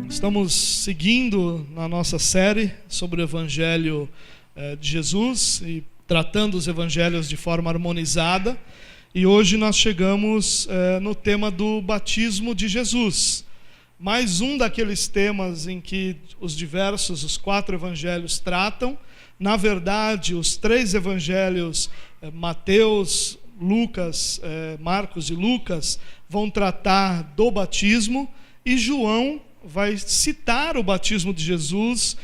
Estamos seguindo na nossa série sobre o Evangelho de Jesus e tratando os Evangelhos de forma harmonizada. E hoje nós chegamos no tema do batismo de Jesus. Mais um daqueles temas em que os 4 Evangelhos tratam. Na verdade, os 3 Evangelhos, Mateus, Lucas, Marcos e Lucas, vão tratar do batismo, e João vai citar o batismo de Jesus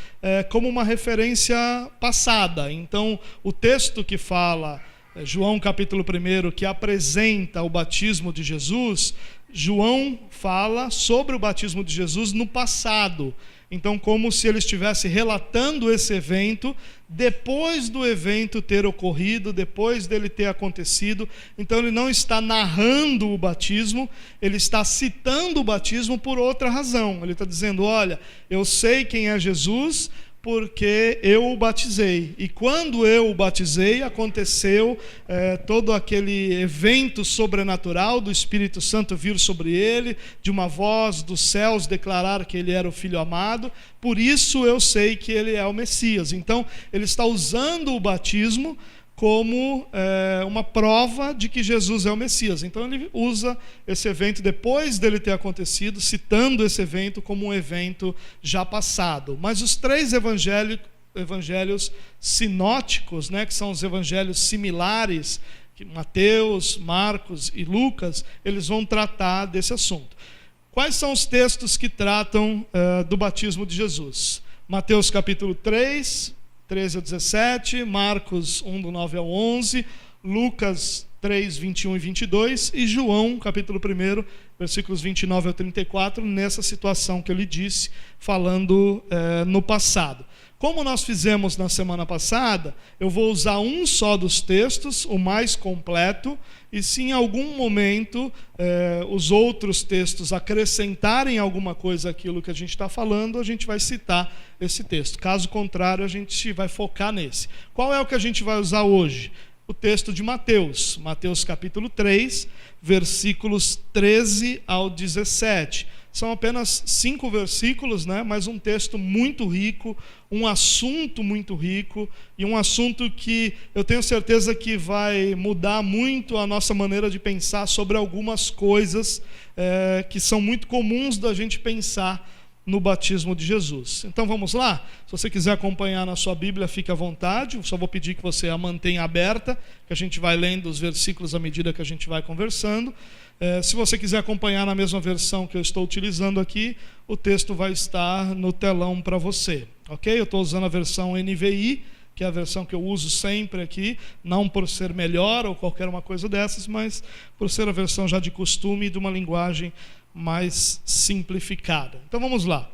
como uma referência passada. Então, o texto que fala, João capítulo 1, que apresenta o batismo de Jesus, João fala sobre o batismo de Jesus no passado. Então, como se ele estivesse relatando esse evento depois do evento ter ocorrido, depois dele ter acontecido. Então, ele não está narrando o batismo, ele está citando o batismo por outra razão. Ele está dizendo: olha, eu sei quem é Jesus porque eu o batizei. E quando eu o batizei, aconteceu todo aquele evento sobrenatural do Espírito Santo vir sobre ele, de uma voz dos céus declarar que ele era o Filho amado. Por isso eu sei que ele é o Messias. Então, ele está usando o batismo como uma prova de que Jesus é o Messias. Então ele usa esse evento depois dele ter acontecido, citando esse evento como um evento já passado. Mas os 3 evangelhos sinóticos, que são os evangelhos similares, Mateus, Marcos e Lucas, eles vão tratar desse assunto. Quais são os textos que tratam do batismo de Jesus? Mateus capítulo 3, 13 a 17, Marcos 1, do 9 ao 11, Lucas 3, 21 e 22, e João, capítulo 1, versículos 29 ao 34, nessa situação que eu lhe disse, falando no passado. Como nós fizemos na semana passada, eu vou usar um só dos textos, o mais completo, e se em algum momento os outros textos acrescentarem alguma coisa àquilo que a gente está falando, a gente vai citar esse texto. Caso contrário, a gente vai focar nesse. Qual é o que a gente vai usar hoje? O texto de Mateus, Mateus capítulo 3, versículos 13 ao 17. São apenas 5 versículos, mas um texto muito rico, um assunto muito rico, e um assunto que eu tenho certeza que vai mudar muito a nossa maneira de pensar sobre algumas coisas que são muito comuns da gente pensar no batismo de Jesus. Então vamos lá? Se você quiser acompanhar na sua Bíblia, fique à vontade. Eu só vou pedir que você a mantenha aberta, que a gente vai lendo os versículos à medida que a gente vai conversando. Se você quiser acompanhar na mesma versão que eu estou utilizando aqui, o texto vai estar no telão para você. Ok? Eu estou usando a versão NVI, que é a versão que eu uso sempre aqui, não por ser melhor ou qualquer uma coisa dessas, mas por ser a versão já de costume e de uma linguagem mais simplificada. Então vamos lá.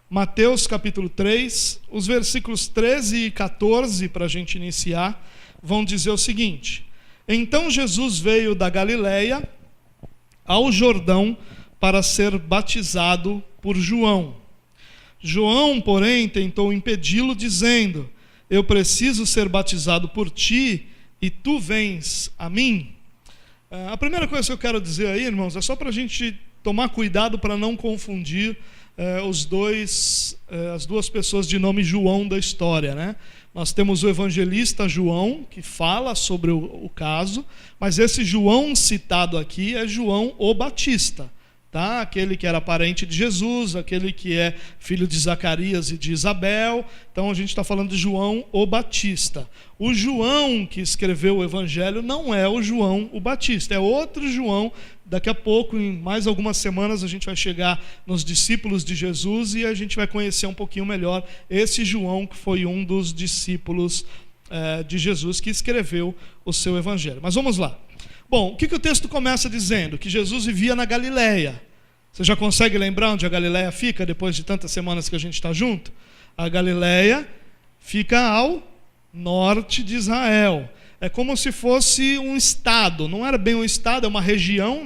Mateus capítulo 3, os versículos 13 e 14, para a gente iniciar, vão dizer o seguinte: Então Jesus veio da Galileia ao Jordão para ser batizado por João. João, porém, tentou impedi-lo, dizendo: Eu preciso ser batizado por ti, e tu vens a mim? A primeira coisa que eu quero dizer aí, irmãos, é só para a gente tomar cuidado para não confundir as duas pessoas de nome João da história, Nós temos o evangelista João, que fala sobre o caso, mas esse João citado aqui é João o Batista, tá? Aquele que era parente de Jesus, aquele que é filho de Zacarias e de Isabel. Então a gente está falando de João o Batista. O João que escreveu o evangelho não é o João o Batista, é outro João. Daqui a pouco, em mais algumas semanas, a gente vai chegar nos discípulos de Jesus e a gente vai conhecer um pouquinho melhor esse João, que foi um dos discípulos de Jesus que escreveu o seu evangelho. Mas vamos lá. Bom, o que o texto começa dizendo? Que Jesus vivia na Galileia. Você já consegue lembrar onde a Galileia fica, depois de tantas semanas que a gente está junto? A Galileia fica ao norte de Israel. É como se fosse um estado, não era bem um estado, é uma região,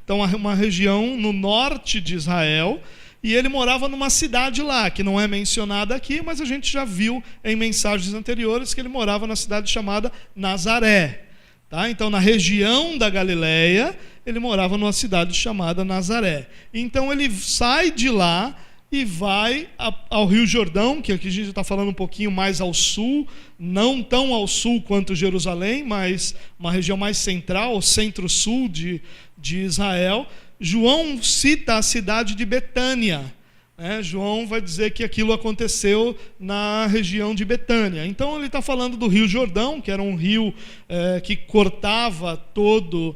Então é uma região no norte de Israel, e ele morava numa cidade lá, que não é mencionada aqui, mas a gente já viu em mensagens anteriores que ele morava na cidade chamada Nazaré. Tá? Então, na região da Galileia, ele morava numa cidade chamada Nazaré. Então, ele sai de lá e vai ao Rio Jordão, que aqui a gente está falando um pouquinho mais ao sul, não tão ao sul quanto Jerusalém, mas uma região mais central, centro-sul de Israel. João cita a cidade de Betânia. João vai dizer que aquilo aconteceu na região de Betânia. Então ele está falando do Rio Jordão, que era um rio que cortava todo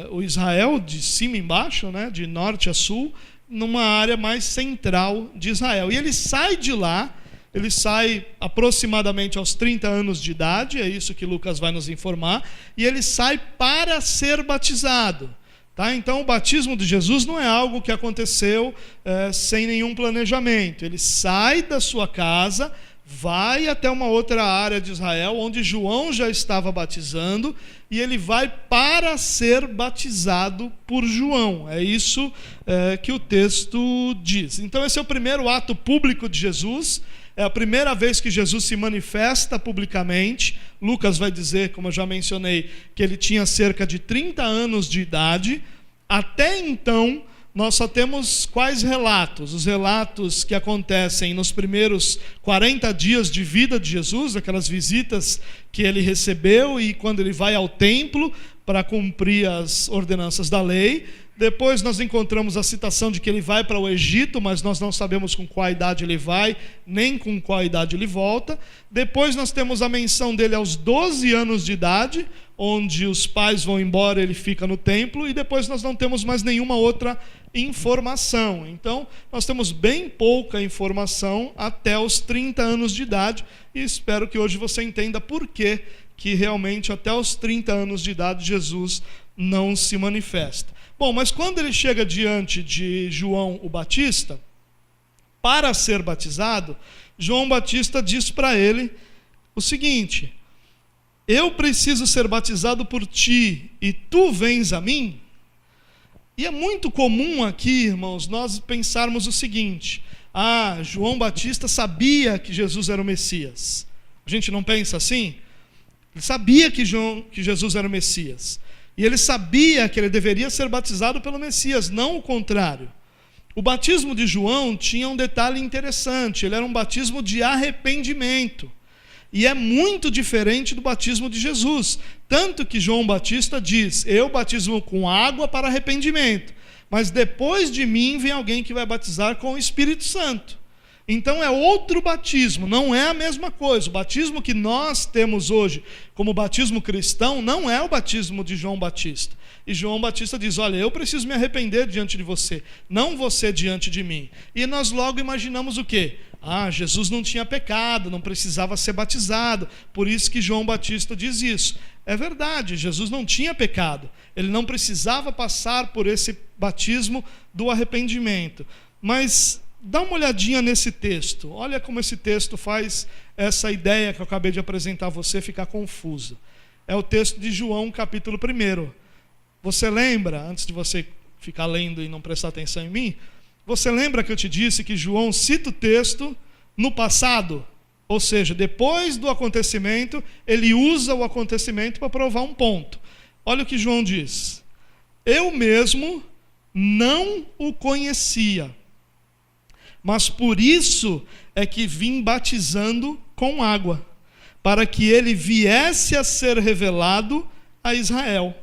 o Israel, de cima e embaixo, de norte a sul, numa área mais central de Israel. E ele sai de lá, ele sai aproximadamente aos 30 anos de idade, é isso que Lucas vai nos informar, e ele sai para ser batizado. Tá? Então, o batismo de Jesus não é algo que aconteceu sem nenhum planejamento. Ele sai da sua casa, vai até uma outra área de Israel, onde João já estava batizando, e ele vai para ser batizado por João. É isso que o texto diz. Então, esse é o primeiro ato público de Jesus. É a primeira vez que Jesus se manifesta publicamente. Lucas vai dizer, como eu já mencionei, que ele tinha cerca de 30 anos de idade. Até então, nós só temos quais relatos? Os relatos que acontecem nos primeiros 40 dias de vida de Jesus, aquelas visitas que ele recebeu e quando ele vai ao templo para cumprir as ordenanças da lei. Depois nós encontramos a citação de que ele vai para o Egito, mas nós não sabemos com qual idade ele vai, nem com qual idade ele volta. Depois nós temos a menção dele aos 12 anos de idade, onde os pais vão embora, ele fica no templo, e depois nós não temos mais nenhuma outra informação. Então, nós temos bem pouca informação até os 30 anos de idade, e espero que hoje você entenda por que realmente até os 30 anos de idade Jesus não se manifesta. Bom, mas quando ele chega diante de João o Batista, para ser batizado, João Batista diz para ele o seguinte: eu preciso ser batizado por ti, e tu vens a mim? E é muito comum aqui, irmãos, nós pensarmos o seguinte: João Batista sabia que Jesus era o Messias. A gente não pensa assim? Ele sabia que Jesus era o Messias. E ele sabia que ele deveria ser batizado pelo Messias, não o contrário. O batismo de João tinha um detalhe interessante: ele era um batismo de arrependimento. E é muito diferente do batismo de Jesus. Tanto que João Batista diz: eu batismo com água para arrependimento, mas depois de mim vem alguém que vai batizar com o Espírito Santo. Então é outro batismo, não é a mesma coisa. O batismo que nós temos hoje como batismo cristão não é o batismo de João Batista. E João Batista diz: olha, eu preciso me arrepender diante de você, não você diante de mim. E nós logo imaginamos o quê? Jesus não tinha pecado, não precisava ser batizado, por isso que João Batista diz isso. É verdade, Jesus não tinha pecado, ele não precisava passar por esse batismo do arrependimento. Mas dá uma olhadinha nesse texto, olha como esse texto faz essa ideia que eu acabei de apresentar a você ficar confusa. É o texto de João, capítulo 1. Você lembra, antes de você ficar lendo e não prestar atenção em mim, você lembra que eu te disse que João cita o texto no passado? Ou seja, depois do acontecimento, ele usa o acontecimento para provar um ponto. Olha o que João diz: eu mesmo não o conhecia, mas por isso é que vim batizando com água, para que ele viesse a ser revelado a Israel.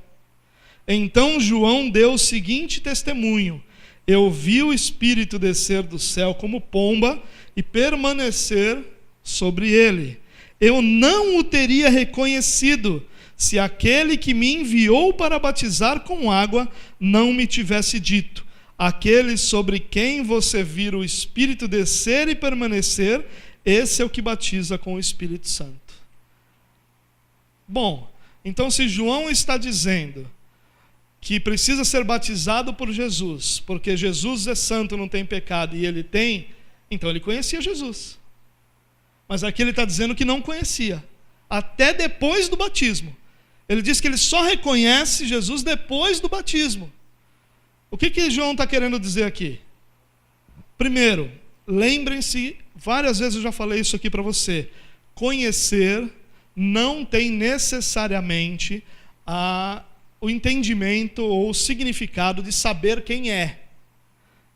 Então João deu o seguinte testemunho: eu vi o Espírito descer do céu como pomba e permanecer sobre ele. Eu não o teria reconhecido se aquele que me enviou para batizar com água não me tivesse dito: aquele sobre quem você vir o Espírito descer e permanecer, esse é o que batiza com o Espírito Santo. Bom, então se João está dizendo que precisa ser batizado por Jesus, porque Jesus é santo, não tem pecado, e ele tem, então ele conhecia Jesus. Mas aqui ele está dizendo que não conhecia, até depois do batismo. Ele diz que ele só reconhece Jesus depois do batismo. O que João está querendo dizer aqui? Primeiro, lembrem-se, várias vezes eu já falei isso aqui para você, conhecer não tem necessariamente o entendimento ou o significado de saber quem é.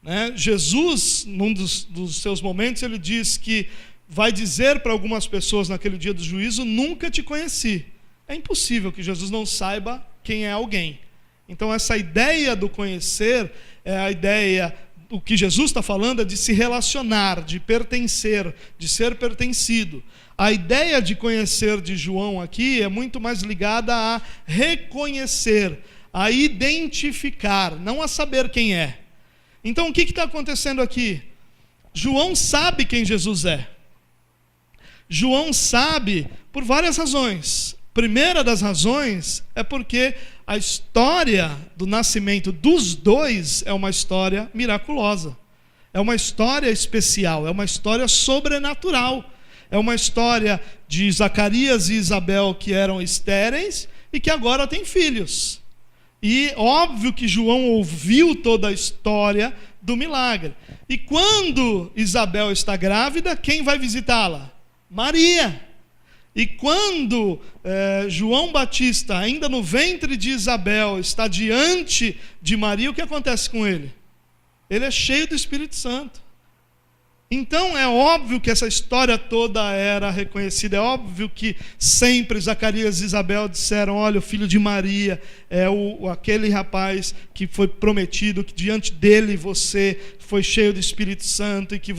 Né? Jesus, num dos seus momentos, ele diz que vai dizer para algumas pessoas naquele dia do juízo: nunca te conheci. É impossível que Jesus não saiba quem é alguém. Então essa ideia do conhecer é a ideia, o que Jesus está falando é de se relacionar, de pertencer, de ser pertencido. A ideia de conhecer de João aqui é muito mais ligada a reconhecer, a identificar, não a saber quem é. Então o que está acontecendo aqui? João sabe quem Jesus é. João sabe por várias razões. Primeira das razões é porque a história do nascimento dos dois é uma história miraculosa. É uma história especial, é uma história sobrenatural. É uma história de Zacarias e Isabel que eram estéreis e que agora têm filhos. E óbvio que João ouviu toda a história do milagre. E quando Isabel está grávida, quem vai visitá-la? Maria. E quando João Batista, ainda no ventre de Isabel, está diante de Maria, o que acontece com ele? Ele é cheio do Espírito Santo. Então é óbvio que essa história toda era reconhecida. É óbvio que sempre Zacarias e Isabel disseram: olha, o filho de Maria é aquele rapaz que foi prometido, que diante dele você foi cheio do Espírito Santo e que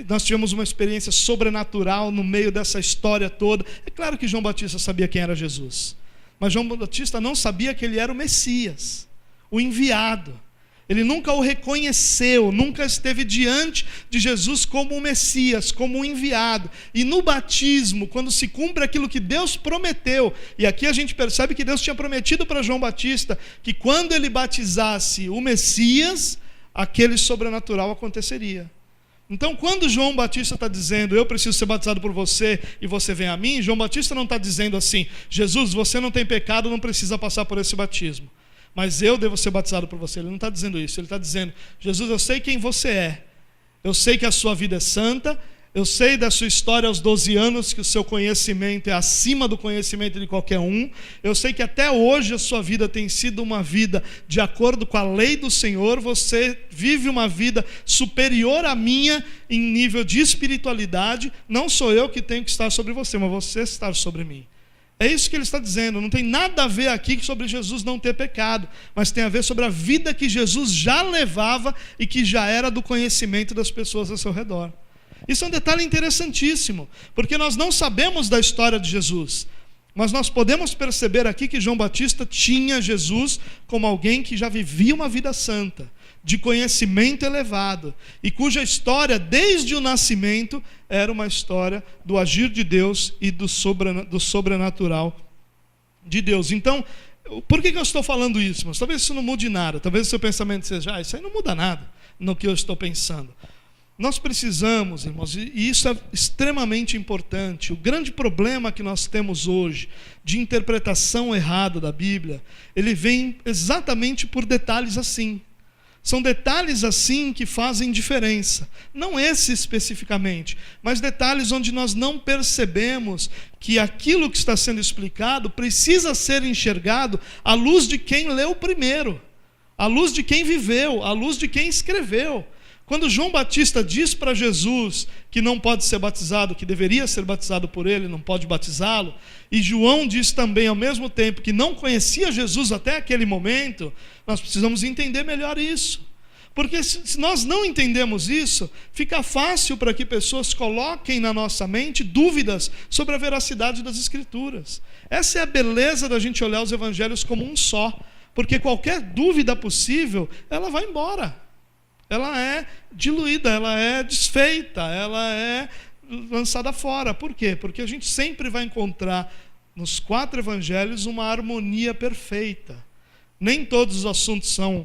nós tivemos uma experiência sobrenatural no meio dessa história toda. É claro que João Batista sabia quem era Jesus, mas João Batista não sabia que ele era o Messias, o enviado. Ele nunca o reconheceu, nunca esteve diante de Jesus como o Messias, como o enviado. E no batismo, quando se cumpre aquilo que Deus prometeu, e aqui a gente percebe que Deus tinha prometido para João Batista que quando ele batizasse o Messias, aquele sobrenatural aconteceria. Então, quando João Batista está dizendo: eu preciso ser batizado por você e você vem a mim, João Batista não está dizendo assim: Jesus, você não tem pecado, não precisa passar por esse batismo, mas eu devo ser batizado por você. Ele não está dizendo isso. Ele está dizendo: Jesus, eu sei quem você é. Eu sei que a sua vida é santa. Eu sei da sua história aos 12 anos, que o seu conhecimento é acima do conhecimento de qualquer um. Eu sei que até hoje a sua vida tem sido uma vida de acordo com a lei do Senhor. Você vive uma vida superior à minha em nível de espiritualidade. Não sou eu que tenho que estar sobre você, mas você estar sobre mim. É isso que ele está dizendo. Não tem nada a ver aqui sobre Jesus não ter pecado, mas tem a ver sobre a vida que Jesus já levava e que já era do conhecimento das pessoas ao seu redor. Isso é um detalhe interessantíssimo, porque nós não sabemos da história de Jesus, mas nós podemos perceber aqui que João Batista tinha Jesus como alguém que já vivia uma vida santa, de conhecimento elevado, e cuja história, desde o nascimento, era uma história do agir de Deus e do sobrenatural de Deus. Então, por que eu estou falando isso? Mas talvez isso não mude nada, talvez o seu pensamento seja: isso aí não muda nada no que eu estou pensando. Nós precisamos, irmãos, e isso é extremamente importante. O grande problema que nós temos hoje de interpretação errada da Bíblia, ele vem exatamente por detalhes assim. São detalhes assim que fazem diferença. Não esse especificamente, mas detalhes onde nós não percebemos que aquilo que está sendo explicado precisa ser enxergado à luz de quem leu primeiro, à luz de quem viveu, à luz de quem escreveu. Quando João Batista diz para Jesus que não pode ser batizado, que deveria ser batizado por ele, não pode batizá-lo, e João diz também ao mesmo tempo que não conhecia Jesus até aquele momento, nós precisamos entender melhor isso. Porque se nós não entendemos isso, fica fácil para que pessoas coloquem na nossa mente dúvidas sobre a veracidade das Escrituras. Essa é a beleza da gente olhar os evangelhos como um só, porque qualquer dúvida possível, ela vai embora. Ela é diluída, ela é desfeita, ela é lançada fora. Por quê? Porque a gente sempre vai encontrar nos 4 evangelhos uma harmonia perfeita. Nem todos os assuntos são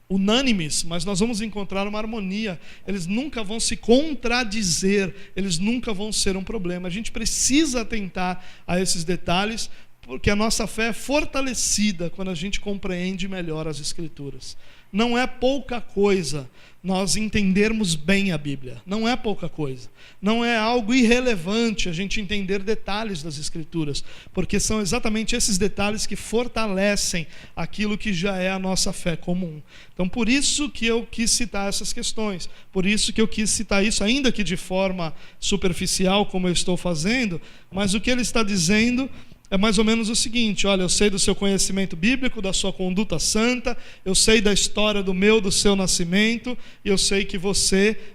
unânimes, mas nós vamos encontrar uma harmonia. Eles nunca vão se contradizer, eles nunca vão ser um problema. A gente precisa atentar a esses detalhes, porque a nossa fé é fortalecida quando a gente compreende melhor as Escrituras. não é pouca coisa nós entendermos bem a Bíblia. Não é pouca coisa. Não é algo irrelevante a gente entender detalhes das Escrituras, porque são exatamente esses detalhes que fortalecem aquilo que já é a nossa fé comum. Então, por isso que eu quis citar essas questões, por isso que eu quis citar isso, ainda que de forma superficial, como eu estou fazendo, mas o que ele está dizendo é mais ou menos o seguinte: olha, eu sei do seu conhecimento bíblico, da sua conduta santa, eu sei da história do seu nascimento, e eu sei que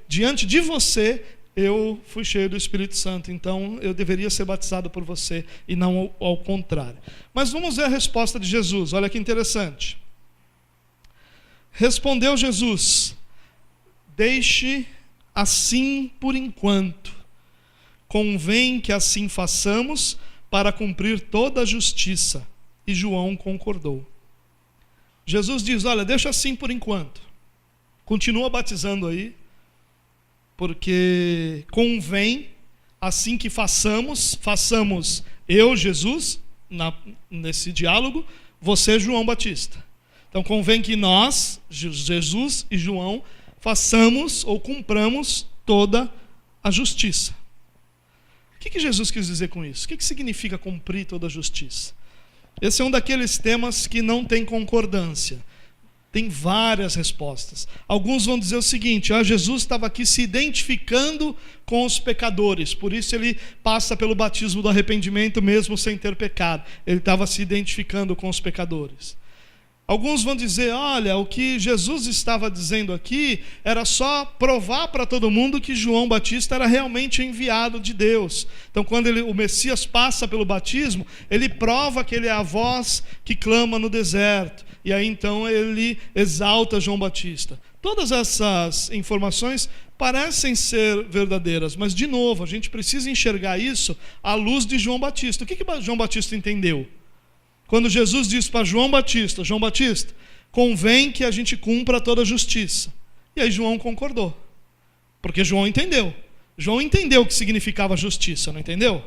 diante de você, eu fui cheio do Espírito Santo, então eu deveria ser batizado por você e não ao contrário. Mas vamos ver a resposta de Jesus, olha que interessante. Respondeu Jesus: deixe assim por enquanto, convém que assim façamos para cumprir toda a justiça. E João concordou. Jesus diz: olha, deixa assim por enquanto. Continua batizando aí, porque convém assim que façamos eu, Jesus, nesse diálogo, você, João Batista. Então convém que nós, Jesus e João, façamos ou cumpramos toda a justiça. O que Jesus quis dizer com isso? O que significa cumprir toda a justiça? Esse é um daqueles temas que não tem concordância. Tem várias respostas. Alguns vão dizer o seguinte: Jesus estava aqui se identificando com os pecadores, por isso ele passa pelo batismo do arrependimento mesmo sem ter pecado. Ele estava se identificando com os pecadores. Alguns vão dizer: olha, o que Jesus estava dizendo aqui era só provar para todo mundo que João Batista era realmente enviado de Deus. Então, quando o Messias passa pelo batismo, ele prova que ele é a voz que clama no deserto. E aí, então, ele exalta João Batista. Todas essas informações parecem ser verdadeiras, mas, de novo, a gente precisa enxergar isso à luz de João Batista. O que João Batista entendeu? Quando Jesus disse para João Batista: convém que a gente cumpra toda a justiça. E aí João concordou, porque João entendeu. João entendeu o que significava justiça, não entendeu?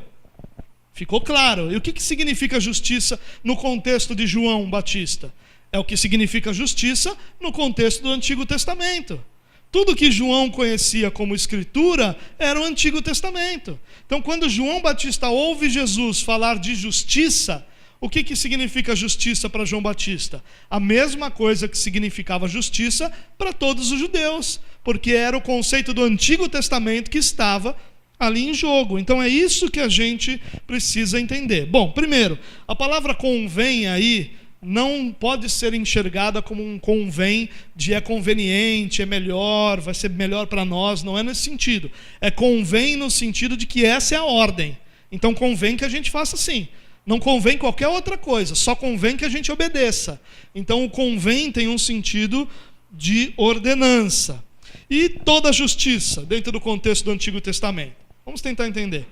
Ficou claro. E o que significa justiça no contexto de João Batista? É o que significa justiça no contexto do Antigo Testamento. Tudo que João conhecia como Escritura era o Antigo Testamento. Então, quando João Batista ouve Jesus falar de justiça, o que significa justiça para João Batista? A mesma coisa que significava justiça para todos os judeus, porque era o conceito do Antigo Testamento que estava ali em jogo. Então é isso que a gente precisa entender. Bom, primeiro, a palavra convém aí não pode ser enxergada como um convém de é conveniente, é melhor, vai ser melhor para nós. Não é nesse sentido. É convém no sentido de que essa é a ordem. Então convém que a gente faça assim. Não convém qualquer outra coisa, só convém que a gente obedeça. Então o convém tem um sentido de ordenança. E toda a justiça, dentro do contexto do Antigo Testamento. Vamos tentar entender.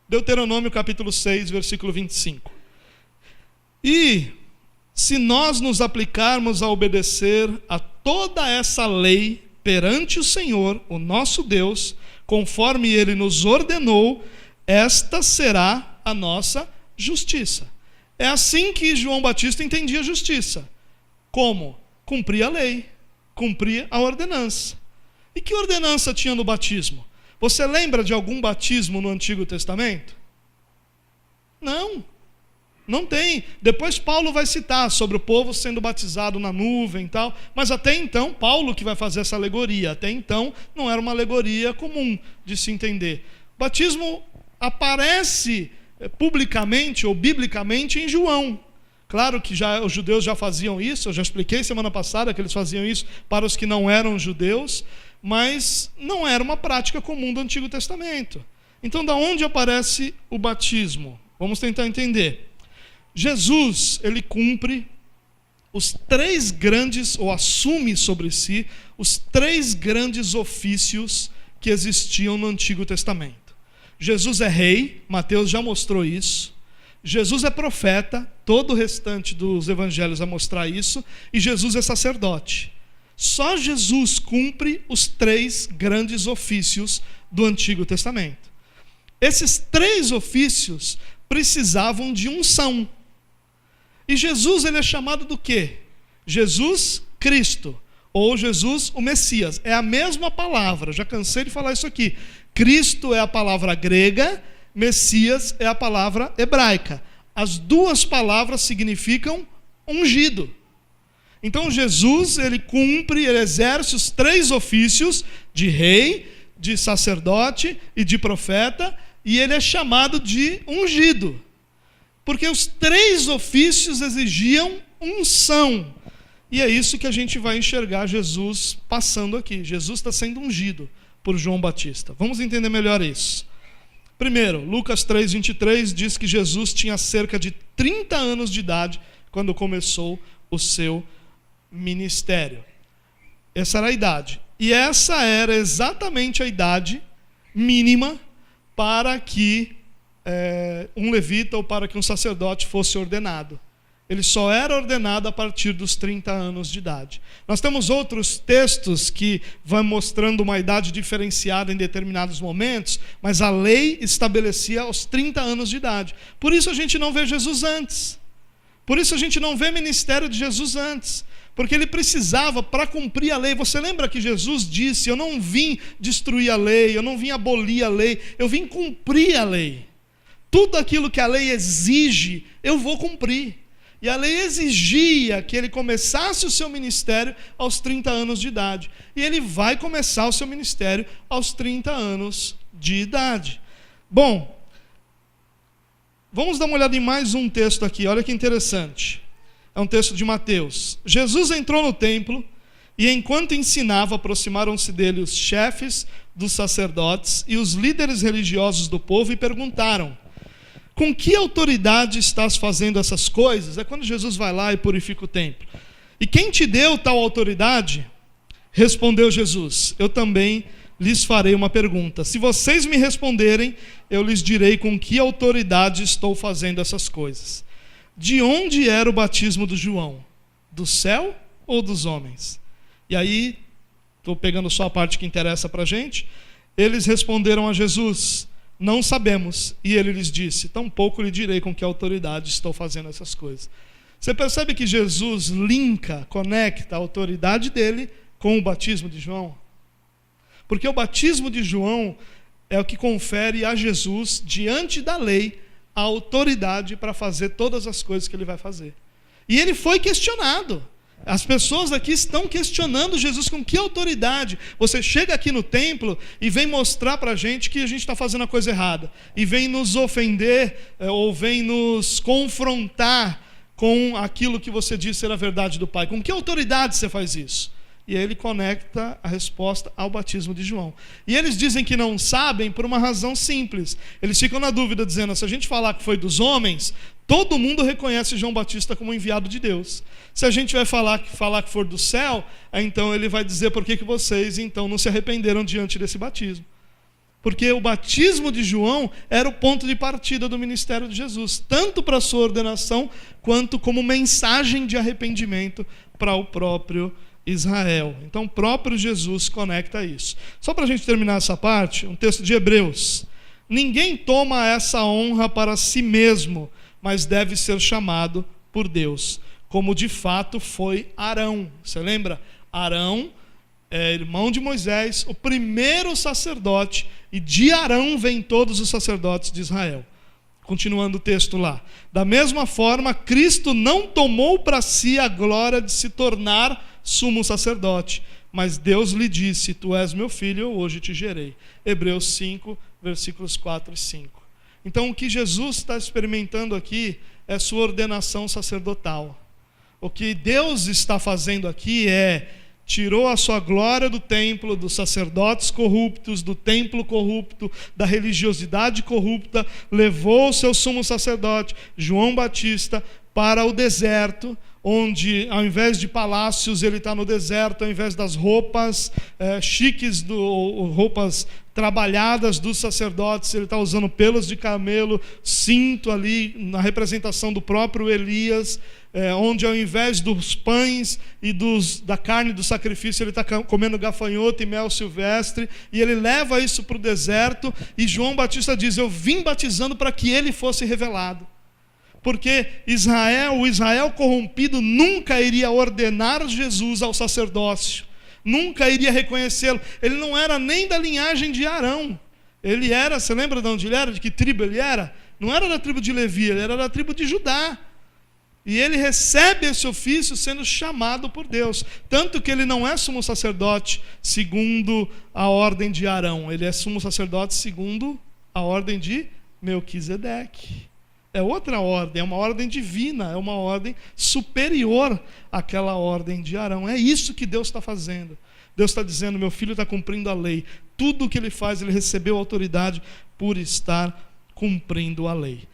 Deuteronômio capítulo 6, versículo 25. E se nós nos aplicarmos a obedecer a toda essa lei perante o Senhor, o nosso Deus, conforme Ele nos ordenou, esta será a nossa justiça. É assim que João Batista entendia justiça. Como? Cumprir a lei, cumprir a ordenança. E que ordenança tinha no batismo? Você lembra de algum batismo no Antigo Testamento? Não tem. Depois Paulo vai citar sobre o povo sendo batizado na nuvem e tal, mas até então, Paulo que vai fazer essa alegoria, até então não era uma alegoria comum de se entender. O batismo aparece publicamente ou biblicamente em João. Claro que os judeus já faziam isso, eu já expliquei semana passada que eles faziam isso para os que não eram judeus, mas não era uma prática comum do Antigo Testamento. Então, da onde aparece o batismo? Vamos tentar entender. Jesus, ele cumpre os 3 grandes, ou assume sobre si, os 3 grandes ofícios que existiam no Antigo Testamento. Jesus é rei, Mateus já mostrou isso. Jesus é profeta, todo o restante dos evangelhos vai mostrar isso. E Jesus é sacerdote. Só Jesus cumpre os 3 grandes ofícios do Antigo Testamento. Esses 3 ofícios precisavam de unção. E Jesus, ele é chamado do quê? Jesus Cristo, ou Jesus, o Messias. É a mesma palavra, já cansei de falar isso aqui. Cristo é a palavra grega, Messias é a palavra hebraica. As duas palavras significam ungido. Então Jesus, ele exerce os 3 ofícios de rei, de sacerdote e de profeta, e ele é chamado de ungido. Porque os 3 ofícios exigiam unção. E é isso que a gente vai enxergar Jesus passando aqui. Jesus está sendo ungido por João Batista. Vamos entender melhor isso. Primeiro, Lucas 3:23 diz que Jesus tinha cerca de 30 anos de idade quando começou o seu ministério. Essa era a idade. E essa era exatamente a idade mínima para que um levita ou para que um sacerdote fosse ordenado. Ele só era ordenado a partir dos 30 anos de idade. Nós temos outros textos que vão mostrando uma idade diferenciada em determinados momentos, mas a lei estabelecia aos 30 anos de idade. Por isso a gente não vê Jesus antes. Por isso a gente não vê ministério de Jesus antes. Porque ele precisava, para cumprir a lei. Você lembra que Jesus disse: eu não vim destruir a lei, eu não vim abolir a lei, eu vim cumprir a lei. Tudo aquilo que a lei exige, eu vou cumprir. E a lei exigia que ele começasse o seu ministério aos 30 anos de idade. E ele vai começar o seu ministério aos 30 anos de idade. Bom, vamos dar uma olhada em mais um texto aqui, olha que interessante. É um texto de Mateus. Jesus entrou no templo e, enquanto ensinava, aproximaram-se dele os chefes dos sacerdotes e os líderes religiosos do povo e perguntaram: com que autoridade estás fazendo essas coisas? É quando Jesus vai lá e purifica o templo. E quem te deu tal autoridade? Respondeu Jesus: eu também lhes farei uma pergunta. Se vocês me responderem, eu lhes direi com que autoridade estou fazendo essas coisas. De onde era o batismo do João? Do céu ou dos homens? E aí, estou pegando só a parte que interessa para a gente. Eles responderam a Jesus: não sabemos. E ele lhes disse: tampouco lhe direi com que autoridade estou fazendo essas coisas. Você percebe que Jesus conecta a autoridade dele com o batismo de João? Porque o batismo de João é o que confere a Jesus, diante da lei, a autoridade para fazer todas as coisas que ele vai fazer. E ele foi questionado. As pessoas aqui estão questionando Jesus: com que autoridade você chega aqui no templo e vem mostrar para a gente que a gente está fazendo a coisa errada, e vem nos ofender ou vem nos confrontar com aquilo que você diz ser a verdade do Pai? Com que autoridade você faz isso? E aí ele conecta a resposta ao batismo de João. E eles dizem que não sabem por uma razão simples. Eles ficam na dúvida, dizendo: se a gente falar que foi dos homens, todo mundo reconhece João Batista como enviado de Deus. Se a gente vai falar que for do céu, então ele vai dizer: por que vocês então não se arrependeram diante desse batismo? Porque o batismo de João era o ponto de partida do ministério de Jesus, tanto para a sua ordenação, quanto como mensagem de arrependimento para o próprio Israel. Então o próprio Jesus conecta isso. Só para a gente terminar essa parte, um texto de Hebreus: ninguém toma essa honra para si mesmo, mas deve ser chamado por Deus, como de fato foi Arão. Você lembra? Arão é irmão de Moisés, o primeiro sacerdote, e de Arão vêm todos os sacerdotes de Israel. Continuando o texto lá: da mesma forma, Cristo não tomou para si a glória de se tornar sumo sacerdote, mas Deus lhe disse: tu és meu filho, eu hoje te gerei. Hebreus 5, versículos 4 e 5. Então o que Jesus está experimentando aqui é sua ordenação sacerdotal. O que Deus está fazendo aqui tirou a sua glória do templo, dos sacerdotes corruptos, do templo corrupto, da religiosidade corrupta, levou o seu sumo sacerdote, João Batista, para o deserto, onde ao invés de palácios ele está no deserto, ao invés das roupas chiques, roupas trabalhadas dos sacerdotes, ele está usando pelos de camelo, cinto ali na representação do próprio Elias, onde ao invés dos pães e da carne do sacrifício ele está comendo gafanhoto e mel silvestre, e ele leva isso para o deserto. E João Batista diz: eu vim batizando para que ele fosse revelado. Porque o Israel corrompido nunca iria ordenar Jesus ao sacerdócio, nunca iria reconhecê-lo. Ele não era nem da linhagem de Arão. Ele era, você lembra de onde ele era? De que tribo ele era? Não era da tribo de Levi, ele era da tribo de Judá. E ele recebe esse ofício sendo chamado por Deus. Tanto que ele não é sumo sacerdote segundo a ordem de Arão. Ele é sumo sacerdote segundo a ordem de Melquisedeque. É outra ordem, é uma ordem divina, é uma ordem superior àquela ordem de Arão. É isso que Deus está fazendo. Deus está dizendo, meu filho está cumprindo a lei. Tudo o que ele faz, ele recebeu autoridade por estar cumprindo a lei.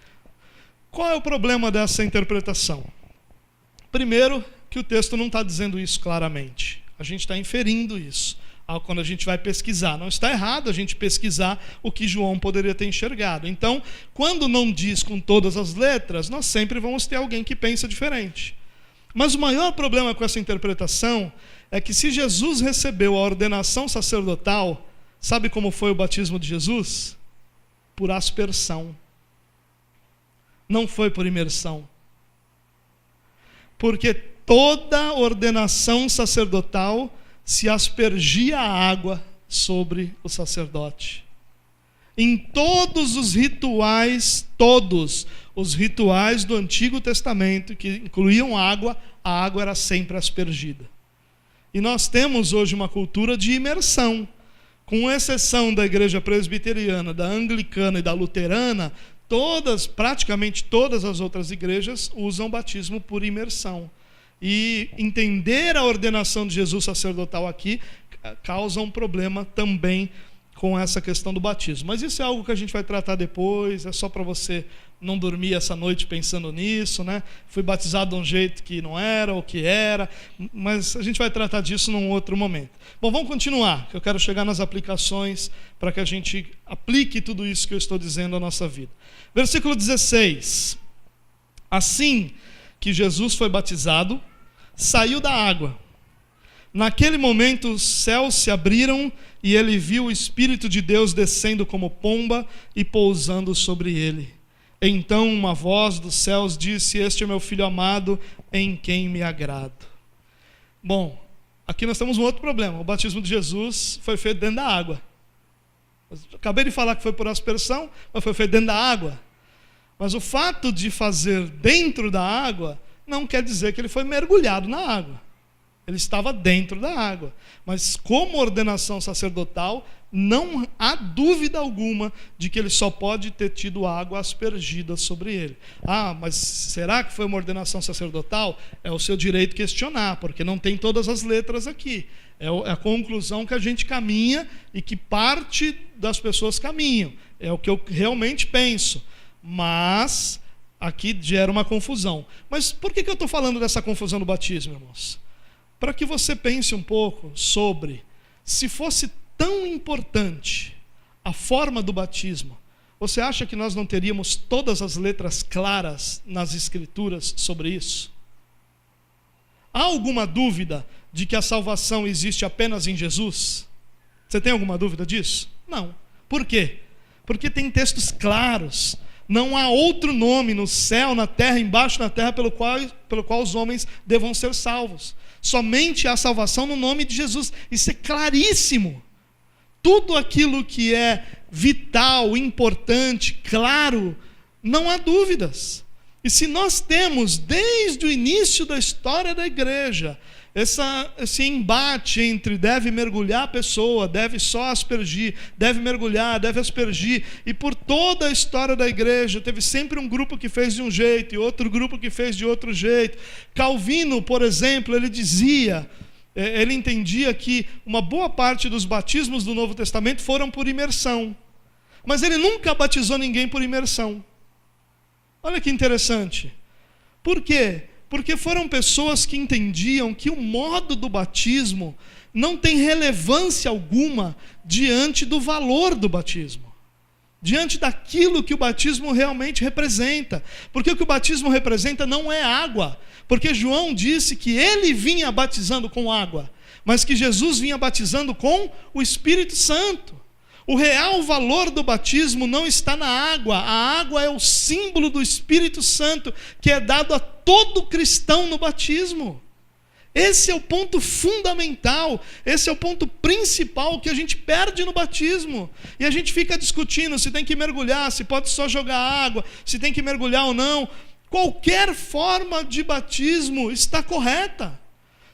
Qual é o problema dessa interpretação? Primeiro, que o texto não está dizendo isso claramente. A gente está inferindo isso quando a gente vai pesquisar. Não está errado a gente pesquisar o que João poderia ter enxergado. Então, quando não diz com todas as letras, nós sempre vamos ter alguém que pensa diferente. Mas o maior problema com essa interpretação é que se Jesus recebeu a ordenação sacerdotal, sabe como foi o batismo de Jesus? Por aspersão. Não foi por imersão. Porque toda ordenação sacerdotal se aspergia a água sobre o sacerdote. Em todos os rituais do Antigo Testamento, que incluíam água, a água era sempre aspergida. E nós temos hoje uma cultura de imersão. Com exceção da igreja presbiteriana, da anglicana e da luterana, praticamente todas as outras igrejas usam batismo por imersão. E entender a ordenação de Jesus sacerdotal aqui causa um problema também com essa questão do batismo. Mas isso é algo que a gente vai tratar depois, é só para você não dormir essa noite pensando nisso, né? Fui batizado de um jeito que não era, ou que era, mas a gente vai tratar disso num outro momento. Bom, vamos continuar, que eu quero chegar nas aplicações para que a gente aplique tudo isso que eu estou dizendo à nossa vida. Versículo 16. Assim que Jesus foi batizado, saiu da água. Naquele momento os céus se abriram e ele viu o Espírito de Deus descendo como pomba e pousando sobre ele. Então uma voz dos céus disse: este é meu filho amado, em quem me agrado. Bom, aqui nós temos um outro problema. O batismo de Jesus foi feito dentro da água. Acabei de falar que foi por aspersão, mas foi feito dentro da água. Mas o fato de fazer dentro da água não quer dizer que ele foi mergulhado na água. Ele estava dentro da água. Mas como ordenação sacerdotal, não há dúvida alguma de que ele só pode ter tido água aspergida sobre ele. Ah, mas será que foi uma ordenação sacerdotal? É o seu direito questionar, porque não tem todas as letras aqui. É a conclusão que a gente caminha e que parte das pessoas caminham. É o que eu realmente penso. Mas aqui gera uma confusão. Mas por que eu estou falando dessa confusão do batismo, irmãos? Para que você pense um pouco sobre, se fosse tão importante a forma do batismo, você acha que nós não teríamos todas as letras claras nas Escrituras sobre isso? Há alguma dúvida de que a salvação existe apenas em Jesus? Você tem alguma dúvida disso? Não. Por quê? Porque tem textos claros. Não há outro nome no céu, na terra, embaixo da terra, pelo qual os homens devam ser salvos. Somente há salvação no nome de Jesus. Isso é claríssimo. Tudo aquilo que é vital, importante, claro, não há dúvidas. E se nós temos, desde o início da história da igreja, esse embate entre deve mergulhar a pessoa, deve só aspergir, deve mergulhar, deve aspergir, e por toda a história da igreja teve sempre um grupo que fez de um jeito e outro grupo que fez de outro jeito. Calvino, por exemplo, ele entendia que uma boa parte dos batismos do Novo Testamento foram por imersão, mas ele nunca batizou ninguém por imersão. Olha que interessante. Por quê? Porque foram pessoas que entendiam que o modo do batismo não tem relevância alguma diante do valor do batismo, diante daquilo que o batismo realmente representa. Porque o que o batismo representa não é água, porque João disse que ele vinha batizando com água, mas que Jesus vinha batizando com o Espírito Santo. O real valor do batismo não está na água. A água é o símbolo do Espírito Santo que é dado a todo cristão no batismo. Esse é o ponto fundamental, esse é o ponto principal que a gente perde no batismo. E a gente fica discutindo se tem que mergulhar, se pode só jogar água, se tem que mergulhar ou não. Qualquer forma de batismo está correta.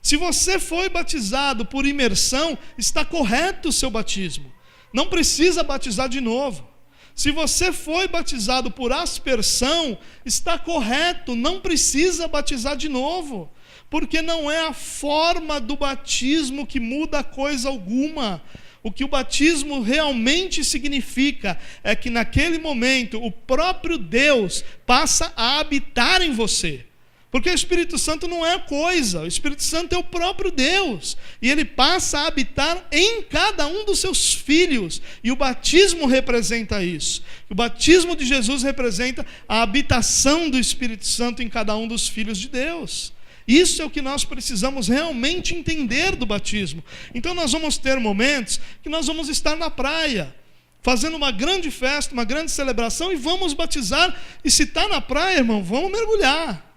Se você foi batizado por imersão, está correto o seu batismo. Não precisa batizar de novo. Se você foi batizado por aspersão, está correto, não precisa batizar de novo. Porque não é a forma do batismo que muda coisa alguma. O que o batismo realmente significa é que naquele momento o próprio Deus passa a habitar em você. Porque o Espírito Santo não é coisa, o Espírito Santo é o próprio Deus. E ele passa a habitar em cada um dos seus filhos. E o batismo representa isso. O batismo de Jesus representa a habitação do Espírito Santo em cada um dos filhos de Deus. Isso é o que nós precisamos realmente entender do batismo. Então nós vamos ter momentos que nós vamos estar na praia, fazendo uma grande festa, uma grande celebração, e vamos batizar. E se está na praia, irmão, vamos mergulhar.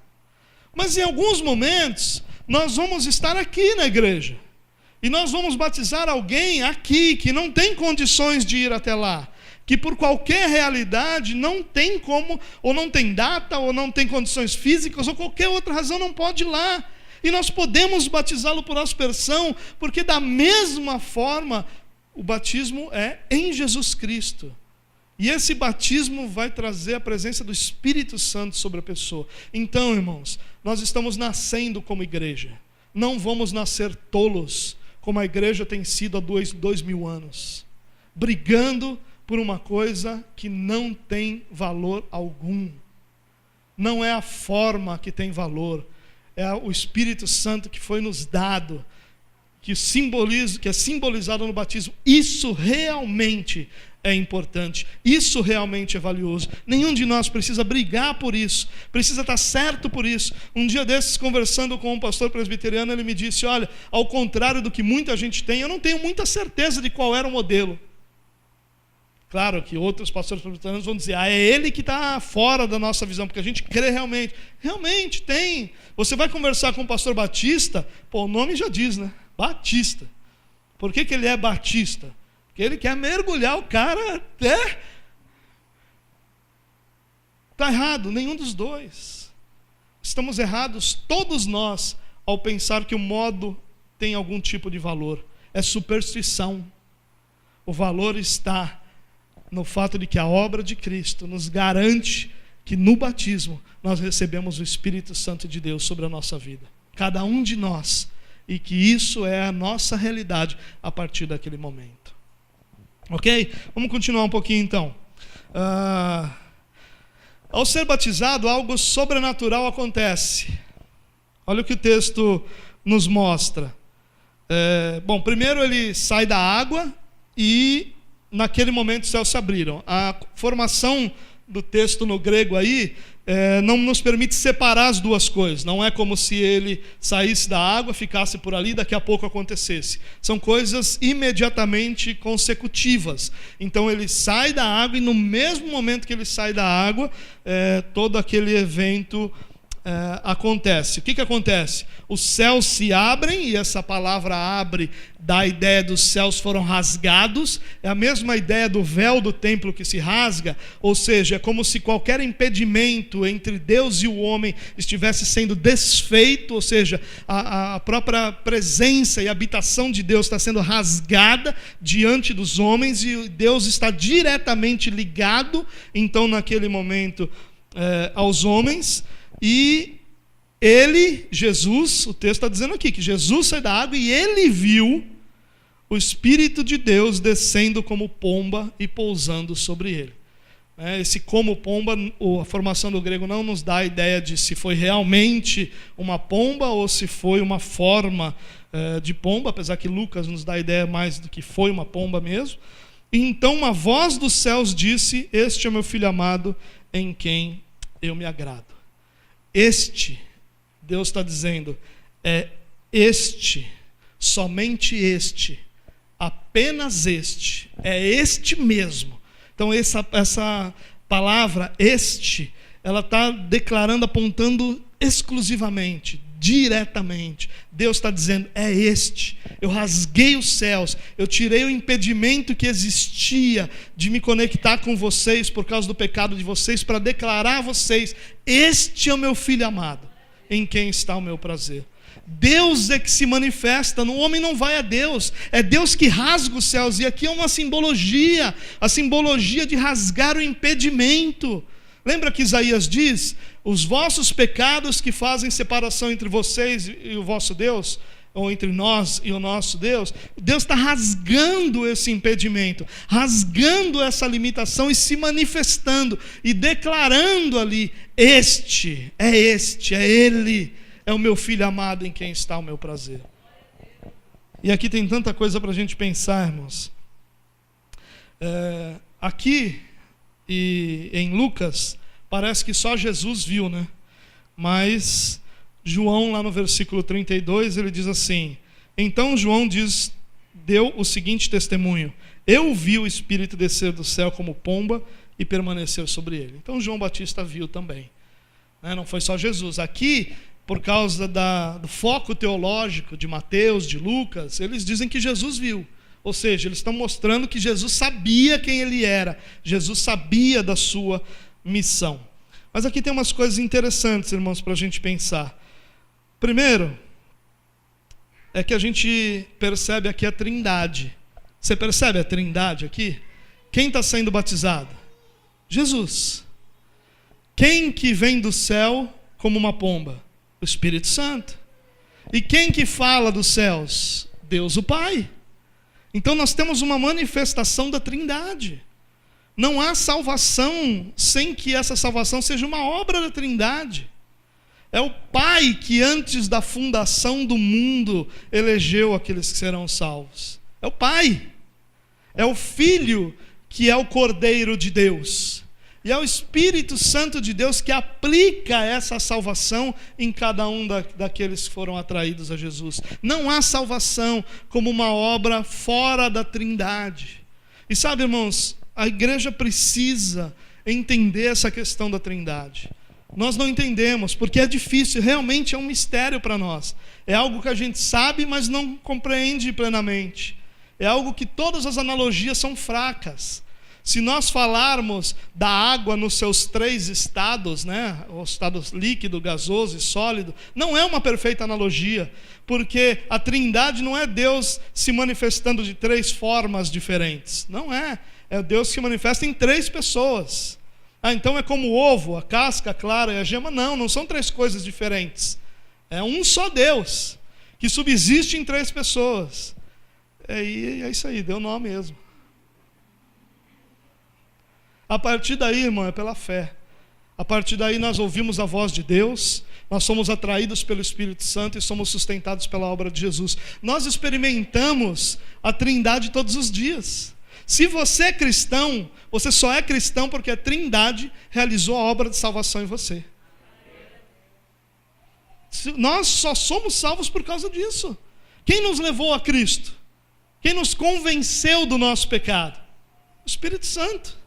Mas em alguns momentos, nós vamos estar aqui na igreja. E nós vamos batizar alguém aqui, que não tem condições de ir até lá. Que por qualquer realidade não tem como, ou não tem data, ou não tem condições físicas, ou qualquer outra razão não pode ir lá. E nós podemos batizá-lo por aspersão, porque da mesma forma, o batismo é em Jesus Cristo. E esse batismo vai trazer a presença do Espírito Santo sobre a pessoa. Então, irmãos, nós estamos nascendo como igreja. Não vamos nascer tolos, como a igreja tem sido há 2000 anos. Brigando por uma coisa que não tem valor algum. Não é a forma que tem valor. É o Espírito Santo que foi nos dado, que é simbolizado no batismo. Isso realmente é importante, isso realmente é valioso. Nenhum de nós precisa brigar por isso, precisa estar certo por isso. Um dia desses, conversando com um pastor presbiteriano, ele me disse: olha, ao contrário do que muita gente tem, eu não tenho muita certeza de qual era o modelo. Claro que outros pastores presbiterianos vão dizer: é ele que está fora da nossa visão, porque a gente crê realmente tem. Você vai conversar com o pastor Batista, o nome já diz, né? Batista. Por que ele é batista? Porque ele quer mergulhar o cara até... Está errado, nenhum dos dois. Estamos errados todos nós ao pensar que o modo tem algum tipo de valor. É superstição. O valor está no fato de que a obra de Cristo nos garante que no batismo nós recebemos o Espírito Santo de Deus sobre a nossa vida. Cada um de nós. E que isso é a nossa realidade a partir daquele momento. Ok? Vamos continuar um pouquinho então. Ao ser batizado, algo sobrenatural acontece. Olha o que o texto nos mostra. Primeiro ele sai da água e naquele momento os céus se abriram. A formação do texto no grego aí não nos permite separar as duas coisas. Não é como se ele saísse da água, ficasse por ali e daqui a pouco acontecesse. São coisas imediatamente consecutivas. Então ele sai da água e no mesmo momento que ele sai da água, todo aquele evento acontece. O que acontece? Os céus se abrem, e essa palavra abre dá a ideia dos céus foram rasgados. É a mesma ideia do véu do templo que se rasga, ou seja, é como se qualquer impedimento entre Deus e o homem estivesse sendo desfeito, ou seja, a própria presença e habitação de Deus está sendo rasgada diante dos homens, e Deus está diretamente ligado, então naquele momento, aos homens. E ele, Jesus, o texto está dizendo aqui que Jesus sai da água e ele viu o Espírito de Deus descendo como pomba e pousando sobre ele. Esse como pomba, a formação do grego não nos dá a ideia de se foi realmente uma pomba ou se foi uma forma de pomba, apesar que Lucas nos dá a ideia mais do que foi uma pomba mesmo. E então uma voz dos céus disse: este é o meu filho amado, em quem eu me agrado. Este, Deus está dizendo, somente este apenas este, é este mesmo. Então essa palavra, este, ela está declarando, apontando exclusivamente, diretamente. Deus está dizendo, é este. Eu rasguei os céus, eu tirei o impedimento que existia de me conectar com vocês por causa do pecado de vocês, para declarar a vocês, este é o meu filho amado, em quem está o meu prazer. Deus é que se manifesta, o homem não vai a Deus, é Deus que rasga os céus. E aqui é uma simbologia, a simbologia de rasgar o impedimento. Lembra que Isaías diz, os vossos pecados que fazem separação entre vocês e o vosso Deus, ou entre nós e o nosso Deus, Deus está rasgando esse impedimento, rasgando essa limitação e se manifestando e declarando ali, este, é ele, é o meu filho amado em quem está o meu prazer. E aqui tem tanta coisa para a gente pensar, irmãos. Aqui e em Lucas, parece que só Jesus viu, né? Mas João, lá no versículo 32, ele diz assim, então João deu o seguinte testemunho, eu vi o Espírito descer do céu como pomba e permanecer sobre ele. Então João Batista viu também. Não foi só Jesus. Aqui, por causa do foco teológico de Mateus, de Lucas, eles dizem que Jesus viu. Ou seja, eles estão mostrando que Jesus sabia quem ele era. Jesus sabia da sua missão. Mas aqui tem umas coisas interessantes, irmãos, para a gente pensar. Primeiro, é que a gente percebe aqui a Trindade. Você percebe a Trindade aqui? Quem está sendo batizado? Jesus. Quem que vem do céu como uma pomba? O Espírito Santo. E quem que fala dos céus? Deus o Pai. Então nós temos uma manifestação da Trindade. Não há salvação sem que essa salvação seja uma obra da Trindade. É o Pai que antes da fundação do mundo elegeu aqueles que serão salvos. É o Pai. É o Filho que é o Cordeiro de Deus. E é o Espírito Santo de Deus que aplica essa salvação em cada um daqueles que foram atraídos a Jesus. Não há salvação como uma obra fora da Trindade. E sabe, irmãos, a igreja precisa entender essa questão da Trindade. Nós não entendemos, porque é difícil, realmente é um mistério para nós. É algo que a gente sabe, mas não compreende plenamente. É algo que todas as analogias são fracas. Se nós falarmos da água nos seus 3 estados, né, os estados líquido, gasoso e sólido, não é uma perfeita analogia, porque a Trindade não é Deus se manifestando de 3 formas diferentes. Não é. É Deus que se manifesta em 3 pessoas. Então é como o ovo, a casca, a clara e a gema. Não são 3 coisas diferentes. É um só Deus, que subsiste em 3 pessoas. É isso aí, deu nó mesmo. A partir daí, irmão, é pela fé. A partir daí nós ouvimos a voz de Deus, nós somos atraídos pelo Espírito Santo e somos sustentados pela obra de Jesus. Nós experimentamos a Trindade todos os dias. Se você é cristão, você só é cristão porque a Trindade realizou a obra de salvação em você. Nós só somos salvos por causa disso. Quem nos levou a Cristo? Quem nos convenceu do nosso pecado? O Espírito Santo.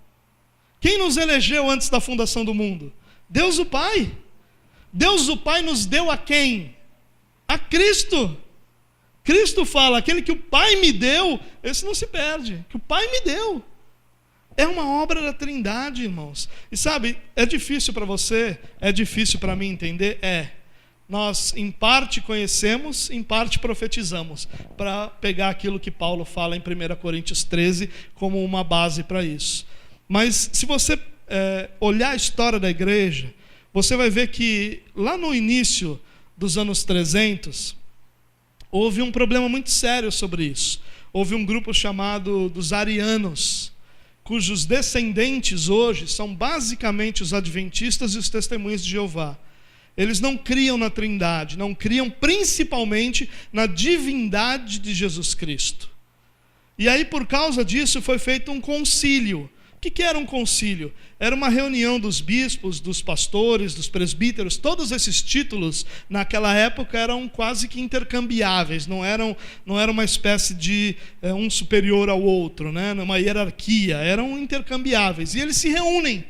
Quem nos elegeu antes da fundação do mundo? Deus o Pai. Deus o Pai nos deu a quem? A Cristo. Cristo fala, aquele que o Pai me deu, esse não se perde, que o Pai me deu. É uma obra da Trindade, irmãos. E sabe, é difícil para você, é difícil para mim entender? Nós em parte conhecemos, em parte profetizamos, para pegar aquilo que Paulo fala em 1 Coríntios 13 como uma base para isso. Mas se você olhar a história da igreja, você vai ver que lá no início dos anos 300, houve um problema muito sério sobre isso. Houve um grupo chamado dos arianos, cujos descendentes hoje são basicamente os adventistas e os testemunhas de Jeová. Eles não criam na Trindade, não criam principalmente na divindade de Jesus Cristo. E aí, por causa disso, foi feito um concílio. O que era um concílio? Era uma reunião dos bispos, dos pastores, dos presbíteros. Todos esses títulos, naquela época, eram quase que intercambiáveis. Não era uma espécie de um superior ao outro, né? Uma hierarquia. Eram intercambiáveis. E eles se reúnem.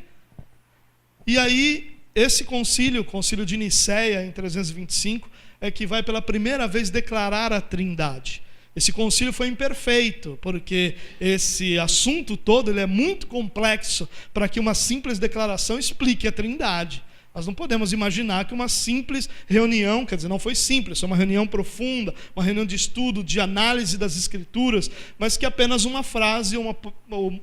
E aí, esse concílio, o concílio de Nicéia, em 325, é que vai pela primeira vez declarar a Trindade. Esse concílio foi imperfeito, porque esse assunto todo ele é muito complexo para que uma simples declaração explique a Trindade. Nós não podemos imaginar que uma simples reunião, quer dizer, não foi simples, foi uma reunião profunda, uma reunião de estudo, de análise das Escrituras, mas que apenas uma frase ou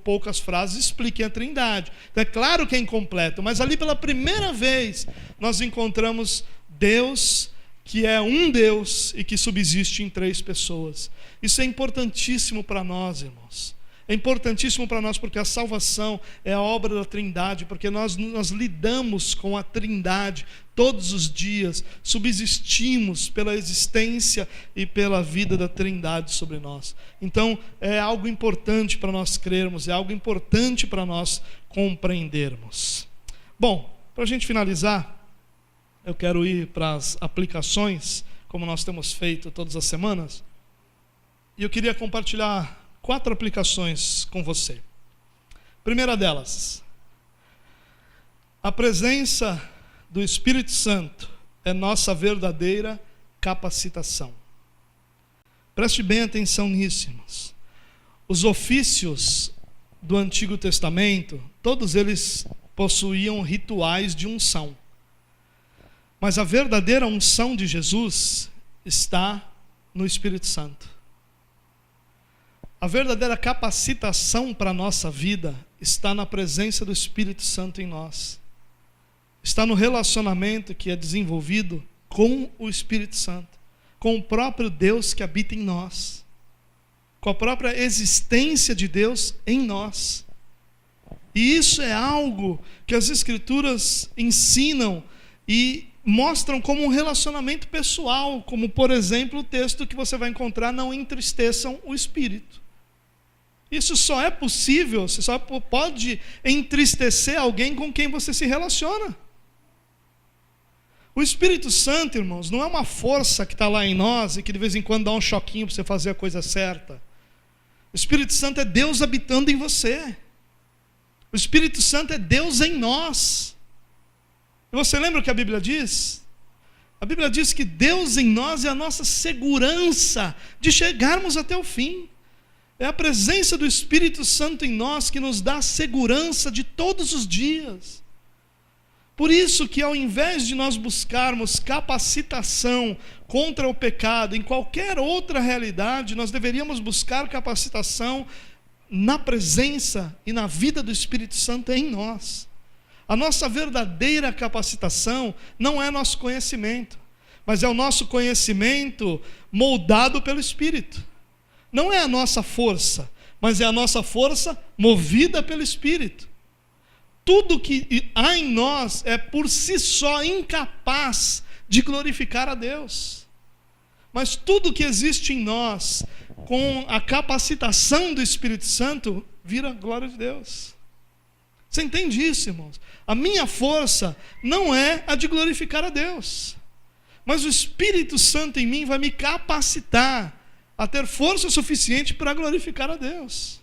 poucas frases expliquem a Trindade. Então, é claro que é incompleto, mas ali pela primeira vez nós encontramos Deus, que é um Deus e que subsiste em 3 pessoas. Isso é importantíssimo para nós, irmãos. É importantíssimo para nós porque a salvação é a obra da Trindade, porque nós lidamos com a Trindade todos os dias, subsistimos pela existência e pela vida da Trindade sobre nós. Então, é algo importante para nós crermos, é algo importante para nós compreendermos. Bom, para a gente finalizar, eu quero ir para as aplicações, como nós temos feito todas as semanas. E eu queria compartilhar 4 aplicações com você. Primeira delas, a presença do Espírito Santo é nossa verdadeira capacitação. Preste bem atenção nisso, irmãos. Os ofícios do Antigo Testamento, todos eles possuíam rituais de unção. Mas a verdadeira unção de Jesus está no Espírito Santo. A verdadeira capacitação para a nossa vida está na presença do Espírito Santo em nós. Está no relacionamento que é desenvolvido com o Espírito Santo, com o próprio Deus que habita em nós, com a própria existência de Deus em nós. E isso é algo que as Escrituras ensinam e mostram como um relacionamento pessoal, como por exemplo o texto que você vai encontrar, não entristeçam o Espírito. Isso só é possível, você só pode entristecer alguém com quem você se relaciona. O Espírito Santo, irmãos, não é uma força que está lá em nós e que de vez em quando dá um choquinho para você fazer a coisa certa. O Espírito Santo é Deus habitando em você. O Espírito Santo é Deus em nós. E você lembra o que a Bíblia diz? A Bíblia diz que Deus em nós é a nossa segurança de chegarmos até o fim. É a presença do Espírito Santo em nós que nos dá a segurança de todos os dias. Por isso que ao invés de nós buscarmos capacitação contra o pecado em qualquer outra realidade, nós deveríamos buscar capacitação na presença e na vida do Espírito Santo em nós. A nossa verdadeira capacitação não é nosso conhecimento, mas é o nosso conhecimento moldado pelo Espírito. Não é a nossa força, mas é a nossa força movida pelo Espírito. Tudo que há em nós é por si só incapaz de glorificar a Deus. Mas tudo que existe em nós, com a capacitação do Espírito Santo, vira a glória de Deus. Você entende isso, irmãos? A minha força não é a de glorificar a Deus, mas o Espírito Santo em mim vai me capacitar a ter força suficiente para glorificar a Deus.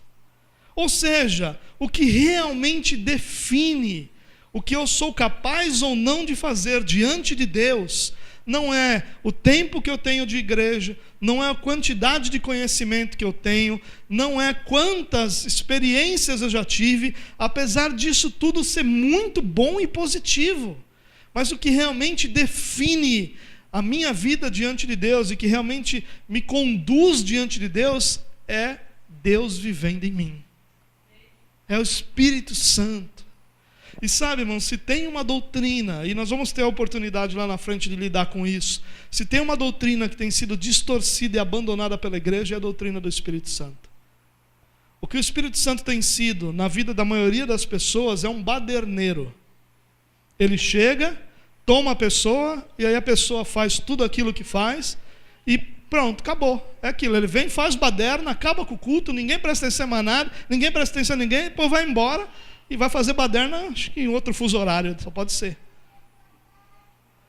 Ou seja, o que realmente define o que eu sou capaz ou não de fazer diante de Deus não é o tempo que eu tenho de igreja, não é a quantidade de conhecimento que eu tenho, não é quantas experiências eu já tive, apesar disso tudo ser muito bom e positivo. Mas o que realmente define a minha vida diante de Deus e que realmente me conduz diante de Deus é Deus vivendo em mim. É o Espírito Santo. E sabe, irmão, se tem uma doutrina, e nós vamos ter a oportunidade lá na frente de lidar com isso, se tem uma doutrina que tem sido distorcida e abandonada pela igreja, é a doutrina do Espírito Santo. O que o Espírito Santo tem sido na vida da maioria das pessoas é um baderneiro. Ele chega, toma a pessoa, e aí a pessoa faz tudo aquilo que faz, e pronto, acabou. É aquilo, ele vem, faz baderna, acaba com o culto, ninguém presta atenção em nada, ninguém presta atenção a ninguém, depois vai embora e vai fazer baderna, acho que em outro fuso horário, só pode ser.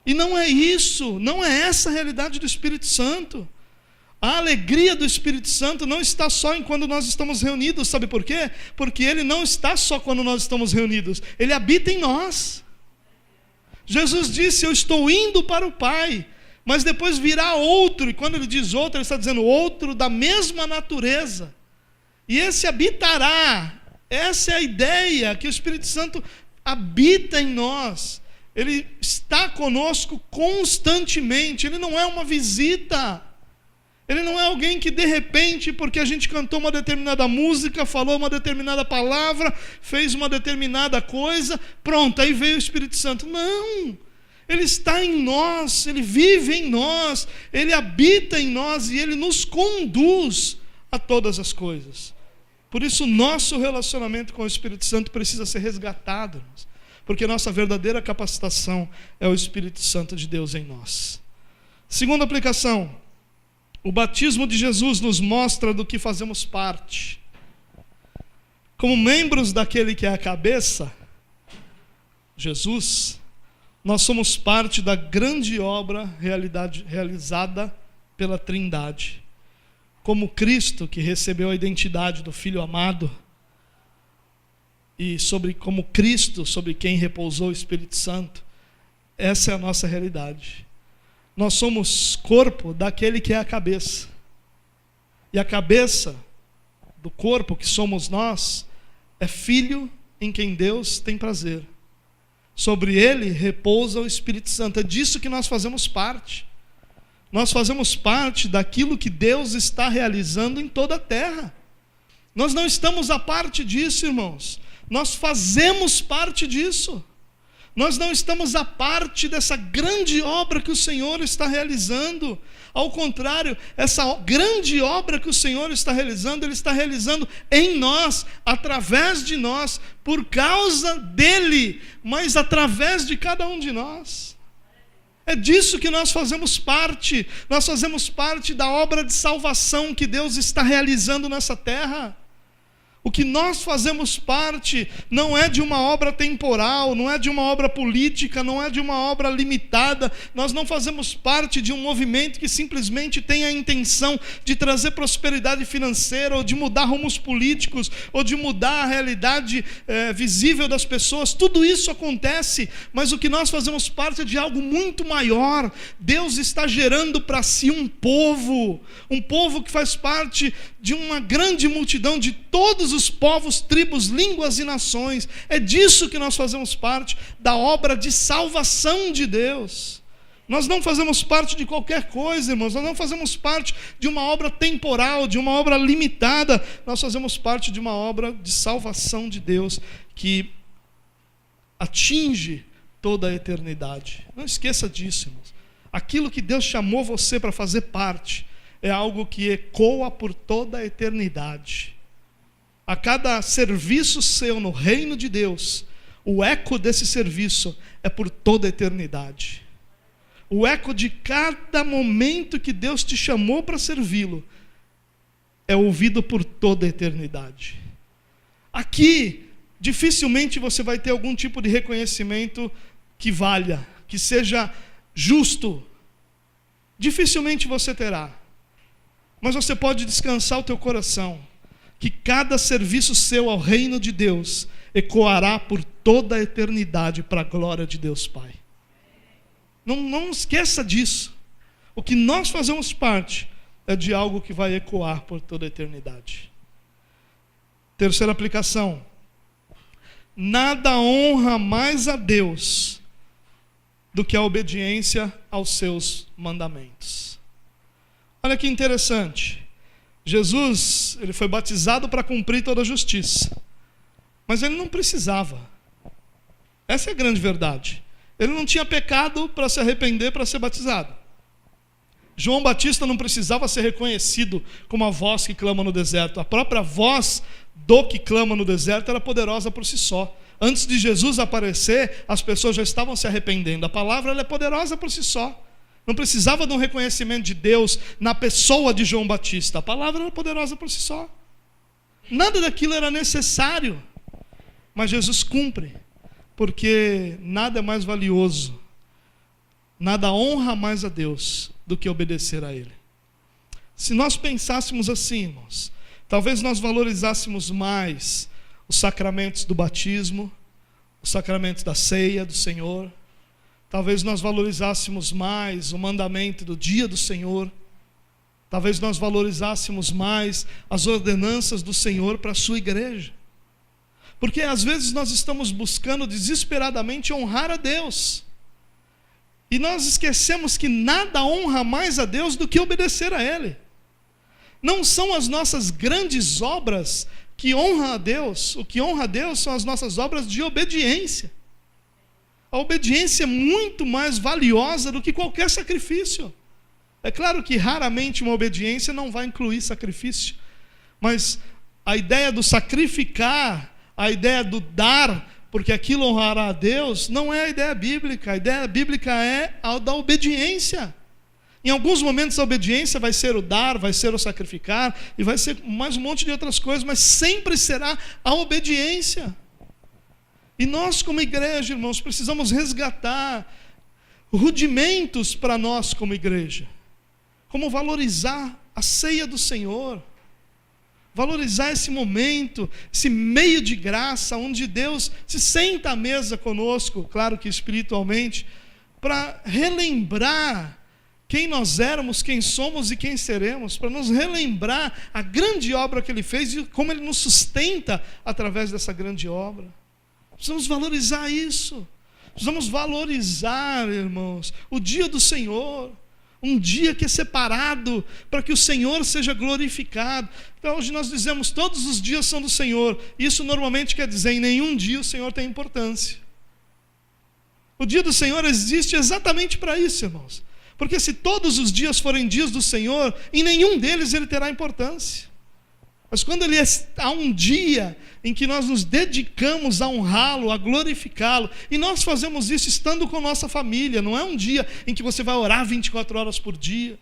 E não é isso, não é essa a realidade do Espírito Santo. A alegria do Espírito Santo não está só em quando nós estamos reunidos, sabe por quê? Porque ele não está só quando nós estamos reunidos, ele habita em nós. Jesus disse, eu estou indo para o Pai, mas depois virá outro, e quando ele diz outro, ele está dizendo outro da mesma natureza. E esse habitará, essa é a ideia, que o Espírito Santo habita em nós. Ele está conosco constantemente, ele não é uma visita. Ele não é alguém que de repente, porque a gente cantou uma determinada música, falou uma determinada palavra, fez uma determinada coisa, pronto, aí veio o Espírito Santo. Não, ele está em nós, ele vive em nós, ele habita em nós e ele nos conduz a todas as coisas. Por isso o nosso relacionamento com o Espírito Santo precisa ser resgatado, porque nossa verdadeira capacitação é o Espírito Santo de Deus em nós. Segunda aplicação, o batismo de Jesus nos mostra do que fazemos parte. Como membros daquele que é a cabeça, Jesus, nós somos parte da grande obra realizada pela Trindade. Como Cristo, que recebeu a identidade do Filho amado, e como Cristo, sobre quem repousou o Espírito Santo, essa é a nossa realidade. Nós somos corpo daquele que é a cabeça. E a cabeça do corpo que somos nós é Filho em quem Deus tem prazer. Sobre ele repousa o Espírito Santo. É disso que nós fazemos parte. Nós fazemos parte daquilo que Deus está realizando em toda a terra. Nós não estamos à parte disso, irmãos. Nós fazemos parte disso. Nós não estamos à parte dessa grande obra que o Senhor está realizando. Ao contrário, essa grande obra que o Senhor está realizando, Ele está realizando em nós, através de nós, por causa dEle, mas através de cada um de nós. É disso que nós fazemos parte. Nós fazemos parte da obra de salvação que Deus está realizando nessa terra. O que nós fazemos parte não é de uma obra temporal, não é de uma obra política, não é de uma obra limitada. Nós não fazemos parte de um movimento que simplesmente tem a intenção de trazer prosperidade financeira, ou de mudar rumos políticos, ou de mudar a realidade visível das pessoas. Tudo isso acontece, mas o que nós fazemos parte é de algo muito maior. Deus está gerando para si um povo que faz parte de uma grande multidão de todos os povos, tribos, línguas e nações. É disso que nós fazemos parte, da obra de salvação de Deus. Nós não fazemos parte de qualquer coisa, irmãos. Nós não fazemos parte de uma obra temporal, de uma obra limitada. Nós fazemos parte de uma obra de salvação de Deus que atinge toda a eternidade. Não esqueça disso, irmãos. Aquilo que Deus chamou você para fazer parte é algo que ecoa por toda a eternidade. A cada serviço seu no reino de Deus, o eco desse serviço é por toda a eternidade. O eco de cada momento que Deus te chamou para servi-lo é ouvido por toda a eternidade. Aqui, dificilmente você vai ter algum tipo de reconhecimento que valha, que seja justo. Dificilmente você terá. Mas você pode descansar o teu coração, que cada serviço seu ao reino de Deus ecoará por toda a eternidade para a glória de Deus Pai. Não esqueça disso. O que nós fazemos parte é de algo que vai ecoar por toda a eternidade. Terceira aplicação. Nada honra mais a Deus do que a obediência aos seus mandamentos. Olha que interessante. Jesus, ele foi batizado para cumprir toda a justiça. Mas ele não precisava. Essa é a grande verdade. Ele não tinha pecado para se arrepender, para ser batizado. João Batista não precisava ser reconhecido como a voz que clama no deserto. A própria voz do que clama no deserto era poderosa por si só. Antes de Jesus aparecer, as pessoas já estavam se arrependendo. A palavra ela é poderosa por si só. não precisava de um reconhecimento de Deus na pessoa de João Batista. A palavra era poderosa por si só. Nada daquilo era necessário. Mas Jesus cumpre, porque nada é mais valioso, nada honra mais a Deus do que obedecer a Ele. Se nós pensássemos assim, irmãos, talvez nós valorizássemos mais os sacramentos do batismo, os sacramentos da ceia do Senhor. Talvez nós valorizássemos mais o mandamento do dia do Senhor. Talvez nós valorizássemos mais as ordenanças do Senhor para a sua igreja. Porque às vezes nós estamos buscando desesperadamente honrar a Deus. E nós esquecemos que nada honra mais a Deus do que obedecer a Ele. Não são as nossas grandes obras que honram a Deus. O que honra a Deus são as nossas obras de obediência. A obediência é muito mais valiosa do que qualquer sacrifício. É claro que raramente uma obediência não vai incluir sacrifício. Mas a ideia do sacrificar, a ideia do dar, porque aquilo honrará a Deus, não é a ideia bíblica. A ideia bíblica é a da obediência. Em alguns momentos a obediência vai ser o dar, vai ser o sacrificar, e vai ser mais um monte de outras coisas, mas sempre será a obediência. E nós como igreja, irmãos, precisamos resgatar rudimentos para nós como igreja. Como valorizar a ceia do Senhor, valorizar esse momento, esse meio de graça, onde Deus se senta à mesa conosco, claro que espiritualmente, para relembrar quem nós éramos, quem somos e quem seremos, para nos relembrar a grande obra que Ele fez e como Ele nos sustenta através dessa grande obra. Precisamos valorizar isso. Precisamos valorizar, irmãos, o dia do Senhor. Um dia que é separado para que o Senhor seja glorificado. Então hoje nós dizemos, todos os dias são do Senhor. Isso normalmente quer dizer, em nenhum dia o Senhor tem importância. O dia do Senhor existe exatamente para isso, irmãos. Porque se todos os dias forem dias do Senhor, em nenhum deles ele terá importância. Mas quando há um dia em que nós nos dedicamos a honrá-lo, a glorificá-lo, e nós fazemos isso estando com nossa família, não é um dia em que você vai orar 24 horas por dia,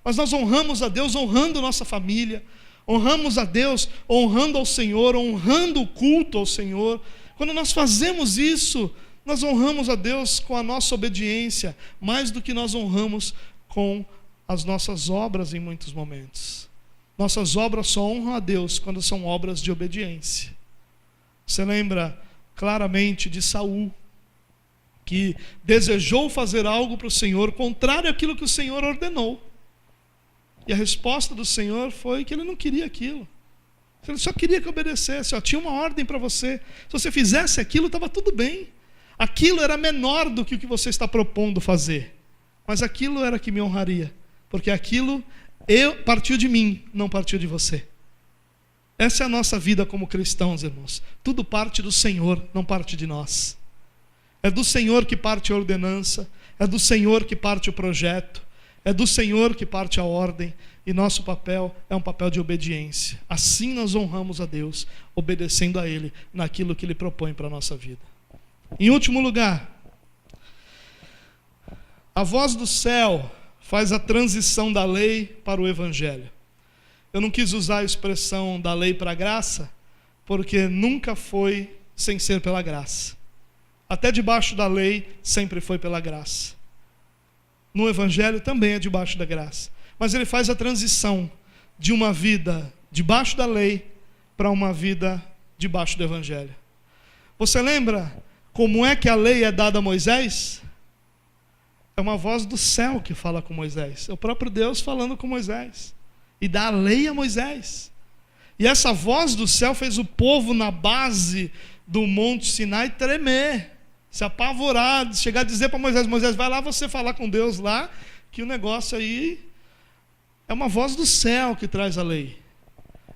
mas nós honramos a Deus honrando nossa família, honramos a Deus honrando ao Senhor, honrando o culto ao Senhor. Quando nós fazemos isso, nós honramos a Deus com a nossa obediência, mais do que nós honramos com as nossas obras em muitos momentos. Nossas obras só honram a Deus quando são obras de obediência. Você lembra claramente de Saul, que desejou fazer algo para o Senhor, contrário àquilo que o Senhor ordenou. E a resposta do Senhor foi que ele não queria aquilo. Ele só queria que obedecesse. Tinha uma ordem para você. Se você fizesse aquilo, estava tudo bem. Aquilo era menor do que o que você está propondo fazer. Mas aquilo era que me honraria. Porque aquilo partiu de mim, não partiu de você. Essa é a nossa vida como cristãos, irmãos. Tudo parte do Senhor, não parte de nós. É do Senhor que parte a ordenança, é do Senhor que parte o projeto, é do Senhor que parte a ordem, e nosso papel é um papel de obediência. Assim nós honramos a Deus, obedecendo a Ele naquilo que Ele propõe para a nossa vida. Em último lugar, a voz do céu faz a transição da lei para o Evangelho. Eu não quis usar a expressão da lei para a graça, porque nunca foi sem ser pela graça. Até debaixo da lei sempre foi pela graça. No Evangelho também é debaixo da graça. Mas ele faz a transição de uma vida debaixo da lei para uma vida debaixo do Evangelho. Você lembra como é que a lei é dada a Moisés? É uma voz do céu que fala com Moisés. É o próprio Deus falando com Moisés. E dá a lei a Moisés. E essa voz do céu fez o povo na base do Monte Sinai tremer, se apavorar, chegar a dizer para Moisés, Moisés, vai lá você falar com Deus lá, que o negócio aí é uma voz do céu que traz a lei.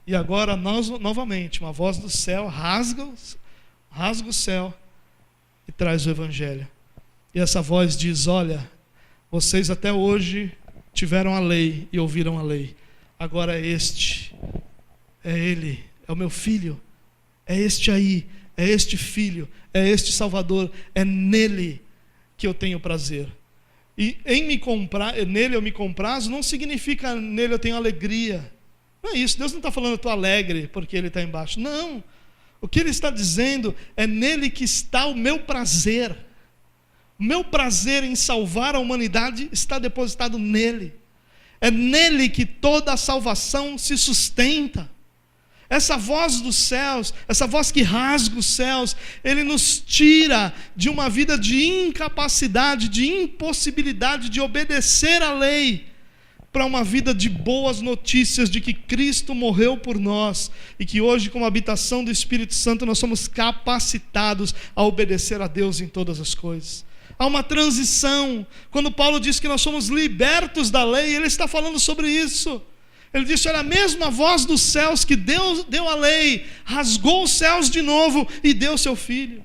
E agora, nós, novamente, uma voz do céu rasga o céu e traz o Evangelho. E essa voz diz, olha, vocês até hoje tiveram a lei e ouviram a lei. Agora é este, é ele, é o meu filho, é este aí, é este filho, é este Salvador, é nele que eu tenho prazer. E nele eu me comprazo não significa nele eu tenho alegria. Não é isso, Deus não está falando eu estou alegre porque ele está embaixo. Não, o que ele está dizendo é nele que está o meu prazer. O meu prazer em salvar a humanidade está depositado nele. É nele que toda a salvação se sustenta. Essa voz dos céus, essa voz que rasga os céus, ele nos tira de uma vida de incapacidade, de impossibilidade de obedecer à lei, para uma vida de boas notícias de que Cristo morreu por nós e que hoje, como habitação do Espírito Santo, nós somos capacitados a obedecer a Deus em todas as coisas. Há uma transição. Quando Paulo diz que nós somos libertos da lei, ele está falando sobre isso. Ele disse, olha, a mesma voz dos céus que Deus deu a lei, rasgou os céus de novo e deu seu Filho.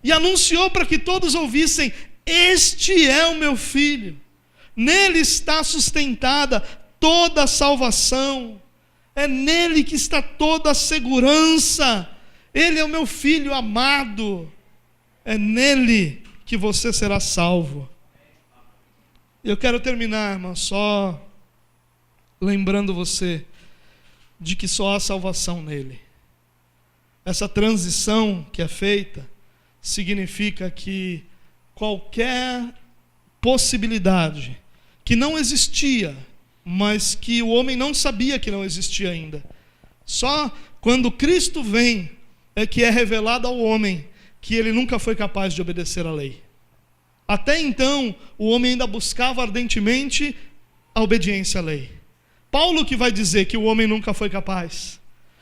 E anunciou para que todos ouvissem, este é o meu Filho. Nele está sustentada toda a salvação. É nele que está toda a segurança. Ele é o meu Filho amado. É nele que você será salvo. Eu quero terminar, irmão, só lembrando você de que só há salvação nele. Essa transição que é feita significa que qualquer possibilidade que não existia, mas que o homem não sabia que não existia ainda, só quando Cristo vem é que é revelado ao homem que ele nunca foi capaz de obedecer à lei. Até então, o homem ainda buscava ardentemente a obediência à lei. Paulo que vai dizer que o homem nunca foi capaz.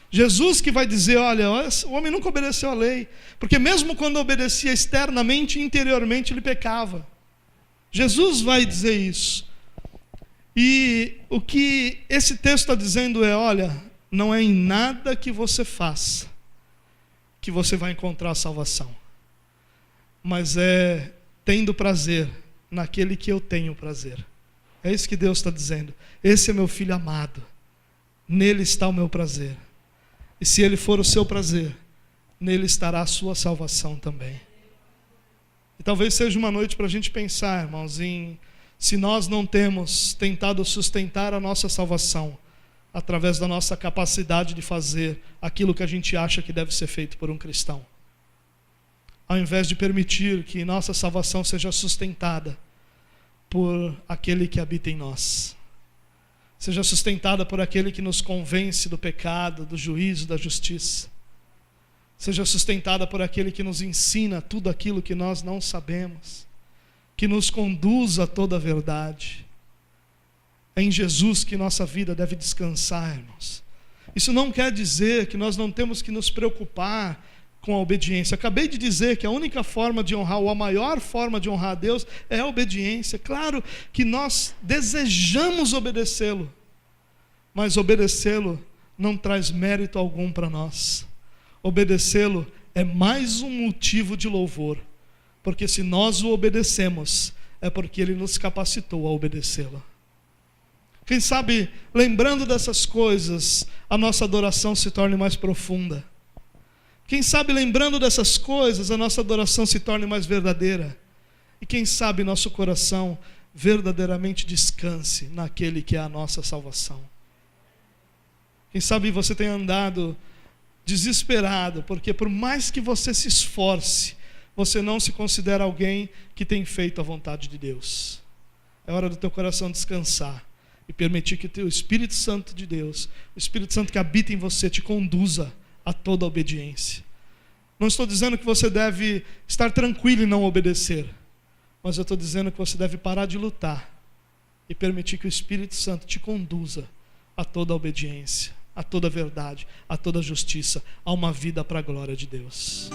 Jesus que vai dizer, olha, o homem nunca obedeceu à lei, porque mesmo quando obedecia externamente, interiormente ele pecava. Jesus vai dizer isso. E o que esse texto está dizendo é, olha, não é em nada que você faça que você vai encontrar a salvação, mas é tendo prazer naquele que eu tenho prazer. É isso que Deus está dizendo. Esse é meu Filho amado, nele está o meu prazer. E se ele for o seu prazer, nele estará a sua salvação também. E talvez seja uma noite para a gente pensar, irmãos, em se nós não temos tentado sustentar a nossa salvação através da nossa capacidade de fazer aquilo que a gente acha que deve ser feito por um cristão, ao invés de permitir que nossa salvação seja sustentada por aquele que habita em nós, seja sustentada por aquele que nos convence do pecado, do juízo, da justiça, seja sustentada por aquele que nos ensina tudo aquilo que nós não sabemos, que nos conduz a toda a verdade. É em Jesus que nossa vida deve descansar, irmãos. Isso não quer dizer que nós não temos que nos preocupar com a obediência. Acabei de dizer que a única forma de honrar, ou a maior forma de honrar a Deus, é a obediência. Claro que nós desejamos obedecê-lo, mas obedecê-lo não traz mérito algum para nós. Obedecê-lo é mais um motivo de louvor, porque se nós o obedecemos, é porque ele nos capacitou a obedecê-lo. Quem sabe, lembrando dessas coisas, a nossa adoração se torne mais profunda. Quem sabe, lembrando dessas coisas, a nossa adoração se torne mais verdadeira. E quem sabe, nosso coração verdadeiramente descanse naquele que é a nossa salvação. Quem sabe você tenha andado desesperado, porque por mais que você se esforce, você não se considera alguém que tem feito a vontade de Deus. É hora do teu coração descansar e permitir que o teu Espírito Santo de Deus, o Espírito Santo que habita em você, te conduza a toda a obediência. Não estou dizendo que você deve estar tranquilo e não obedecer, mas eu estou dizendo que você deve parar de lutar e permitir que o Espírito Santo te conduza a toda a obediência, a toda a verdade, a toda a justiça, a uma vida para a glória de Deus.